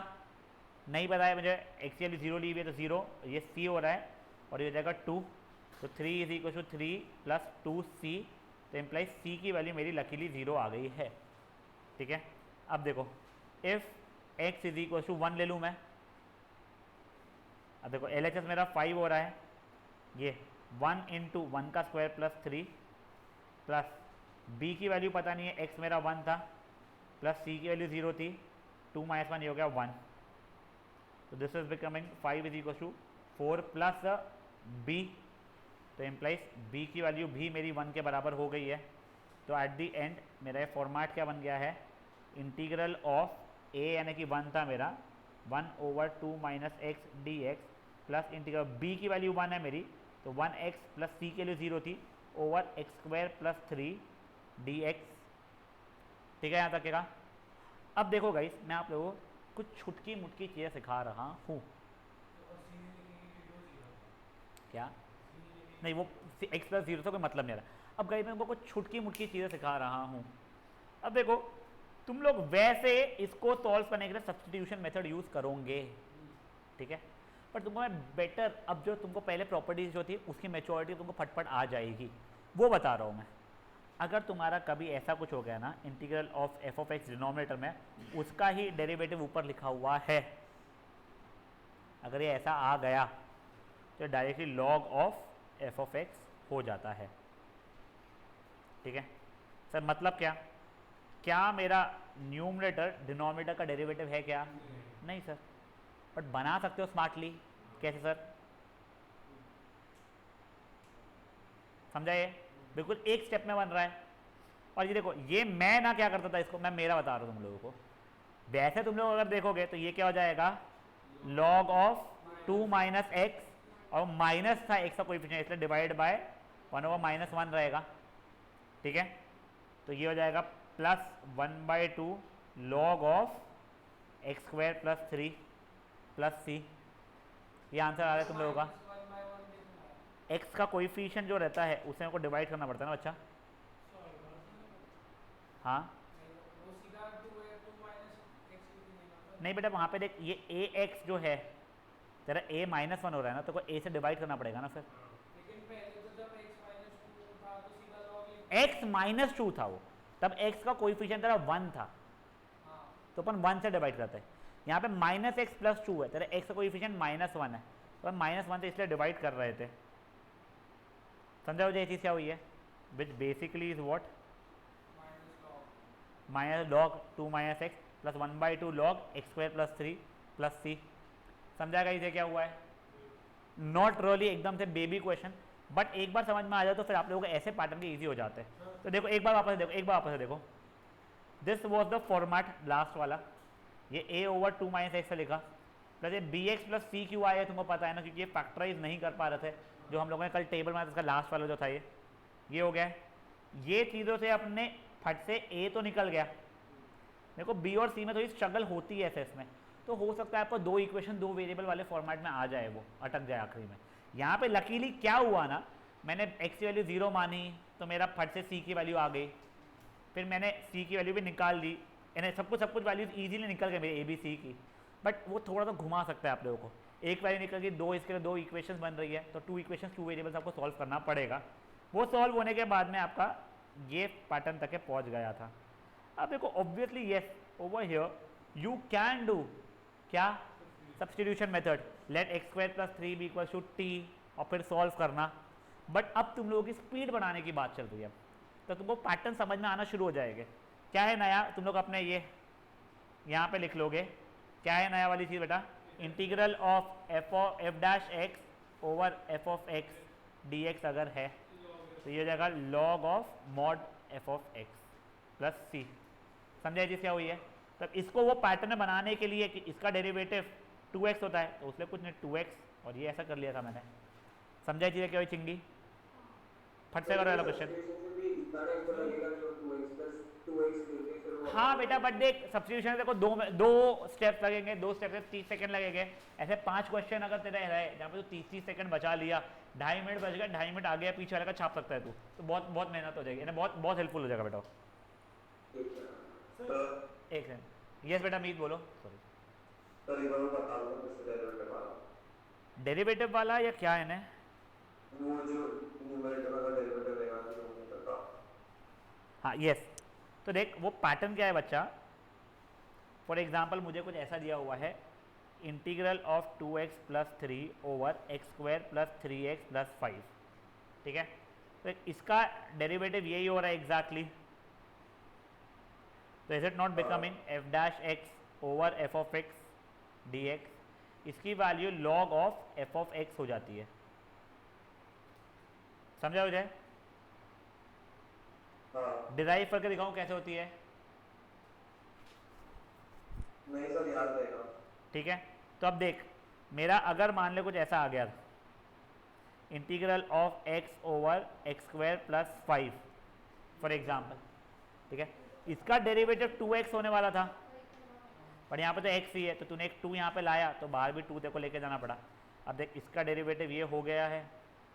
नहीं पता है मुझे, एक्चुअली 0 ली हुई है तो 0, ये c हो रहा है और ये हो जाएगा 2, तो 3 = 3 प्लस 2c, तो इम्प्लाइज c की वैल्यू मेरी लकीली 0 आ गई है। ठीक है, अब देखो इफ x = 1 ले लूँ मैं, अब देखो LHS मेरा 5 हो रहा है, ये 1 × 1² + 3 प्लस b की वैल्यू पता नहीं है, x मेरा 1 था प्लस c की वैल्यू 0 थी, 2 - 1 ये हो गया 1, तो this is becoming 5 = 4 plus b, तो इम्प्लाइज b की वैल्यू भी मेरी 1 के बराबर हो गई है। तो एट दी एंड मेरा ये फॉर्मेट क्या बन गया है, इंटीग्रल ऑफ a यानी कि 1 था मेरा, 1/2 - x dx plus integral b की वैल्यू 1 है मेरी, तो 1x प्लस c के लिए 0 थी ओवर x² + 3 dx। ठीक है, यहाँ तक का। अब देखो गाइस, मैं आप लोगों को कुछ छुटकी मुटकी चीज़ें सिखा रहा हूँ। क्या नहीं, वो x + 0 से कोई मतलब नहीं आ रहा। अब गाइस मैं उनको कुछ छुटकी मुटकी चीज़ें सिखा रहा हूँ। अब देखो तुम लोग वैसे इसको सॉल्व करने के लिए सब्स्टिट्यूशन मेथड यूज़ करोगे, ठीक है, पर तुमको मैं बेटर, अब जो तुमको पहले प्रॉपर्टीज जो थी उसकी मैच्योरिटी तुमको फटफट आ जाएगी, वो बता रहा हूँ मैं। अगर तुम्हारा कभी ऐसा कुछ हो गया ना, इंटीग्रल ऑफ f(x) डिनोमिनेटर में उसका ही डेरिवेटिव ऊपर लिखा हुआ है, अगर ये ऐसा आ गया तो डायरेक्टली log ऑफ f(x) हो जाता है। ठीक है सर, मतलब क्या मेरा न्यूमरेटर डिनोमिनेटर का डेरिवेटिव है क्या? नहीं सर, बट बना सकते हो स्मार्टली। कैसे सर? समझा? ये बिल्कुल एक स्टेप में बन रहा है। और ये देखो, ये मैं ना क्या करता था, इसको मैं मेरा बता रहा हूँ तुम लोगों को। वैसे तुम लोग अगर देखोगे तो ये क्या हो जाएगा, log ऑफ 2 - x, और माइनस था x का कोएफिशिएंट, इसलिए डिवाइड बाय 1/-1 रहेगा, ठीक है। तो ये हो जाएगा plus 1/2 log of X square plus 3 plus C. ये आंसर आ रहा है तुम लोगों का। x का कोएफिशिएंट जो रहता है उसे हमको डिवाइड करना पड़ता है ना बच्चा। हाँ नहीं बेटा, वहाँ पे देख ये ax जो है तेरा a-1 हो रहा है ना, तो a से डिवाइड करना पड़ेगा ना फिर। x -2 था वो, तब x का कोएफिशिएंट तेरा 1 था, तो अपन 1 से डिवाइड करते हैं। यहाँ पे -x + 2 है, तेरा x का कोएफिशिएंट -1 है, तो हम -1 से इसलिए डिवाइड कर रहे थे। समझा मुझे ये चीज़ क्या हुई है, which basically is what -log 2 - x plus 1/2 log x² + 3 plus C. समझाएगा इसे क्या हुआ है? नॉट रियली एकदम से बेबी क्वेश्चन, बट एक बार समझ में आ जाए तो फिर आप लोगों को ऐसे पैटर्न के इजी हो जाते हैं। तो देखो एक बार वापस देखो, एक बार वापस देखो, this was the format last वाला, ये a/2 - x से लिखा, प्लस ये bx + cqi है, तुमको पता है ना, क्योंकि ये फैक्टराइज नहीं कर पा रहे थे जो हम लोगों ने कल टेबल में, इसका लास्ट वाला जो था ये हो गया। ये चीज़ों से अपने फट से a तो निकल गया। देखो b और c में थोड़ी स्ट्रगल होती है ऐसे इसमें, तो हो सकता है आपको 2 इक्वेशन 2 वेरिएबल वाले फॉर्मेट में आ जाए, वो अटक जाए आखिरी में। यहाँ पे लकीली क्या हुआ ना, मैंने x की वैल्यू 0 मानी तो मेरा फट से c की वैल्यू आ गई, फिर मैंने c की वैल्यू भी निकाल ली, यानी सब कुछ वैल्यूज इजीली निकल गए मेरे a b c की। बट वो थोड़ा सा घुमा सकता है आप लोगों को, एक वैल्यू निकल गई, 2 इसके लिए 2 इक्वेशंस बन रही है, तो 2 इक्वेशंस 2 वेरिएबल्स आपको सॉल्व करना पड़ेगा। वो सॉल्व होने के बाद में आपका ये पैटर्न तक पहुंच गया था। अब देखो obviously yes, over here you can do क्या, substitution method, late x² + 3 = t और फिर सॉल्व करना। बट अब तुम लोगों की स्पीड बढ़ाने की बात चल रही है, तो तुमको पैटर्न समझ में आना शुरू हो जाएंगे। क्या है नया, तुम लोग अपने ये यहाँ पे लिख लोगे, क्या है नया वाली चीज़ बेटा, integral of f(x) over f(x) dx अगर है तो ये हो जाएगा log of mod f(x) plus c। समझा चीज़ क्या हुई है? तब इसको वो पैटर्न बनाने के लिए कि इसका डेरिवेटिव 2x होता है, तो उसने कुछ नहीं 2x और ये ऐसा कर लिया था मैंने। समझा चीज़ें क्या हुई चिंगी? फट से करो वाला क्वेश्चन। हाँ बेटा, बट देख सब्स्टिट्यूशन देखो दो स्टेप्स लगेंगे, 2 स्टेप से 30 सेकंड लगेंगे। ऐसे 5 क्वेश्चन अगर तेरा रहे जहाँ पे तू 30 सेकंड बचा लिया, 2.5 मिनट बच गया, 2.5 मिनट आगे या पीछे वाले का छाप सकता है तू, तो बहुत मेहनत हो जाएगी, यानी बहुत हेल्पफुल हो जाएगा बेटा। एक सेकंड, यस बेटा मीत बोलो। सॉरी डेरिवेटिव वाला या क्या है ना, वो जो न्यूमरेटर का डेरिवेटिव रहेगा जो नहीं करता। हाँ यस, तो देख वो पैटर्न क्या है बच्चा, फॉर एग्जाम्पल मुझे कुछ ऐसा दिया हुआ है, integral of 2x + 3 over x² + 3x + 5, ठीक है। तो इसका डेरिवेटिव यही हो रहा है एग्जैक्टली, तो is it not becoming f' over f(x) dx, इसकी वैल्यू log ऑफ f(x) हो जाती है। समझा हो जाए? डिराइव करके दिखाऊं कैसे होती है? नहीं सर, याद रहेगा। ठीक है, तो अब देख मेरा अगर मान ले कुछ ऐसा आ गया, integral of x over x² + 5 for example, ठीक है, इसका डेरिवेटिव 2x होने वाला था, पर यहाँ पे तो x ही है, तो तूने एक 2 यहाँ पे लाया तो बाहर भी 2 तेरे को लेके जाना पड़ा। अब देख इसका डेरिवेटिव ये हो गया है,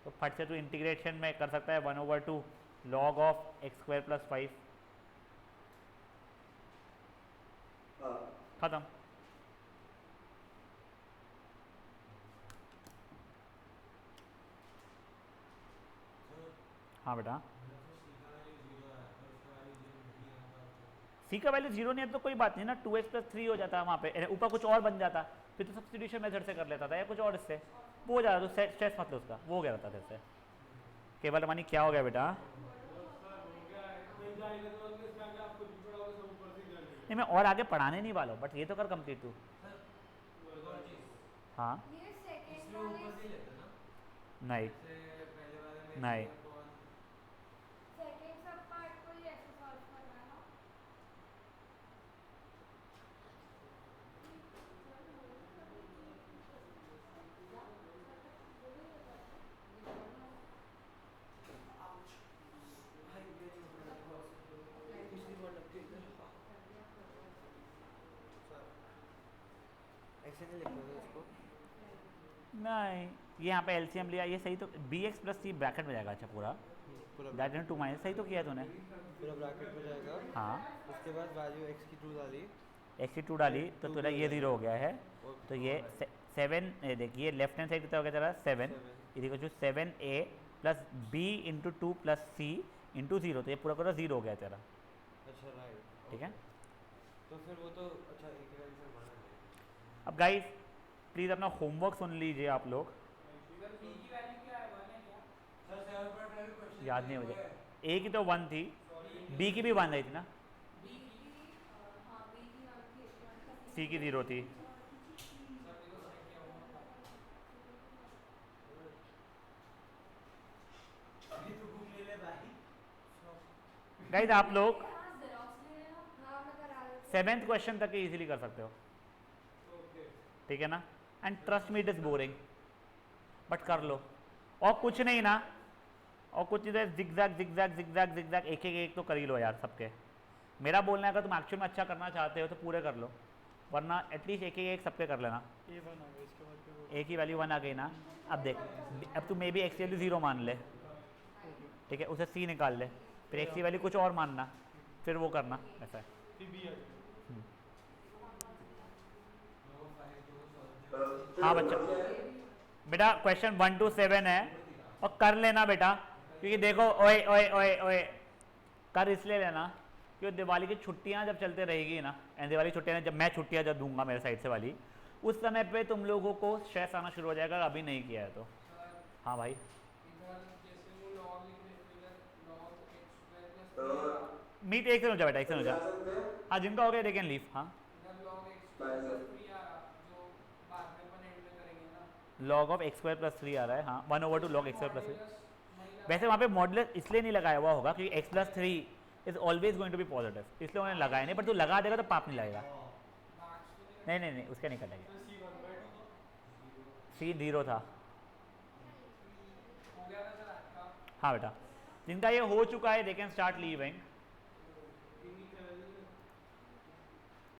तो फट से तू इंटीग्रेशन में कर सकता है 1/2 log ऑफ x² + 5, खत्म। हाँ बेटा, सी का वैल्यू 0 नहीं है तो कोई बात नहीं ना, 2x + 3 हो जाता है वहाँ पे, ऊपर कुछ और बन जाता, फिर तो सब्स्टिट्यूशन मेथड से कर लेता था या कुछ और इससे, वो हो जाता, तो स्ट्रेस मत लो उसका, वो हो गया रहता था। केवल मानी क्या हो गया बेटा? नहीं मैं और आगे पढ़ाने नहीं वाला हूँ, बट ये तो कर कंप्लीट तू। हाँ ये सेकंड वाले नहीं नहीं, सेकंड सब पार्ट को ही ऐसे सॉल्व करना है ना। नहीं, ये यहाँ पे एलसीएम लिया, ये सही तो बी एक्स प्लस सी ब्रैकेट में जाएगा। अच्छा पूरा पूरा दैट इन टू माइनस, सही तो किया तूने। पूरा ब्रैकेट में जाएगा। हाँ, उसके बाद वैल्यू x की 2 डाली, एक्स की 2 डाली तो तेरा ये 0 हो गया है। तो ये 7, देखिए लेफ्ट हैंड साइड कितना हो गया तेरा 7, इधर जो 7a plus B into 2 plus C into 0, तो ये पूरा पूरा 0 हो गया तेरा। अच्छा राइट, ठीक है। तो फिर वो तो अच्छा एक ही आंसर बना है। अब गाइस प्लीज़ अपना होमवर्क सुन लीजिए आप लोग, सर बी की वैल्यू क्या है 1 है क्या? सर 7.5 क्वेश्चन याद नहीं मुझे। ए की तो 1 थी, बी की भी 1 आई थी ना, बी की हाँ बी की वन की सी की 0 थी। अभी तो घूम ले भाई। गाइस आप लोग हाँ जेरोक्स ले लेना। हाँ मैं करा देती हूँ। 7th क्वेश्चन तक इजीली कर सकते हो, ठीक है ना। And trust me it is boring, but कर लो। और कुछ नहीं ना, और कुछ नहीं, जिगजैग जिगजैग जिगजैग जिगजैग एक तो कर ही लो यार सबके। मेरा बोलना है अगर तुम एक्चुअल में अच्छा करना चाहते हो तो पूरे कर लो, वरना एटलीस्ट एक सबके कर लेना। ये बना गया इसके बाद फिर वो ए की वैल्यू 1 आ गई ना। अब देख, अब तू मे बी एक्स की वैल्यू 0 मान ले, ठीक है, उसे सी निकाल ले, फिर एक्स की वैल्यू कुछ और मानना, फिर वो करना, ऐसा है। फिर बी आ जाएगा। हाँ बच्चा, बेटा क्वेश्चन 1 to 7 है और कर लेना बेटा, क्योंकि देखो ओए ओए ओए ओए कर इसलिए लेना क्योंकि दिवाली की छुट्टियां जब चलते रहेगी ना, एंड दिवाली छुट्टियां जब मैं छुट्टियां जब दूंगा मेरे साइड से वाली, उस समय पे तुम लोगों को स्ट्रेस आना शुरू हो जाएगा, अभी नहीं किया है तो। हाँ भाई, जैसे वो log लिख रहे हैं log x square plus तो मीट एक से हो जा बेटा, एक से हो जा। जा सकते हैं हाँ जिनका हो गया दे कैन लीव। हाँ, इधर log x square plus 3 आ रहा जो बाद में अपन एंड में करेंगे ना। Log of X square plus 3 आ रहा है। हाँ, 1/2 लॉग एक्स स्क्वायर प्लस 3। वैसे वहाँ पे मॉडुलस इसलिए नहीं लगाया हुआ होगा क्योंकि x plus 3 is always going to be positive, इसलिए उन्होंने लगाया नहीं, पर तू लगा देगा तो पाप नहीं लगेगा। नहीं नहीं नहीं, उसका नहीं कटेगा। सी 0 था। हो गया ना सर आपका? हाँ बेटा, जिनका ये हो चुका है दे कैन स्टार्ट लीविंग।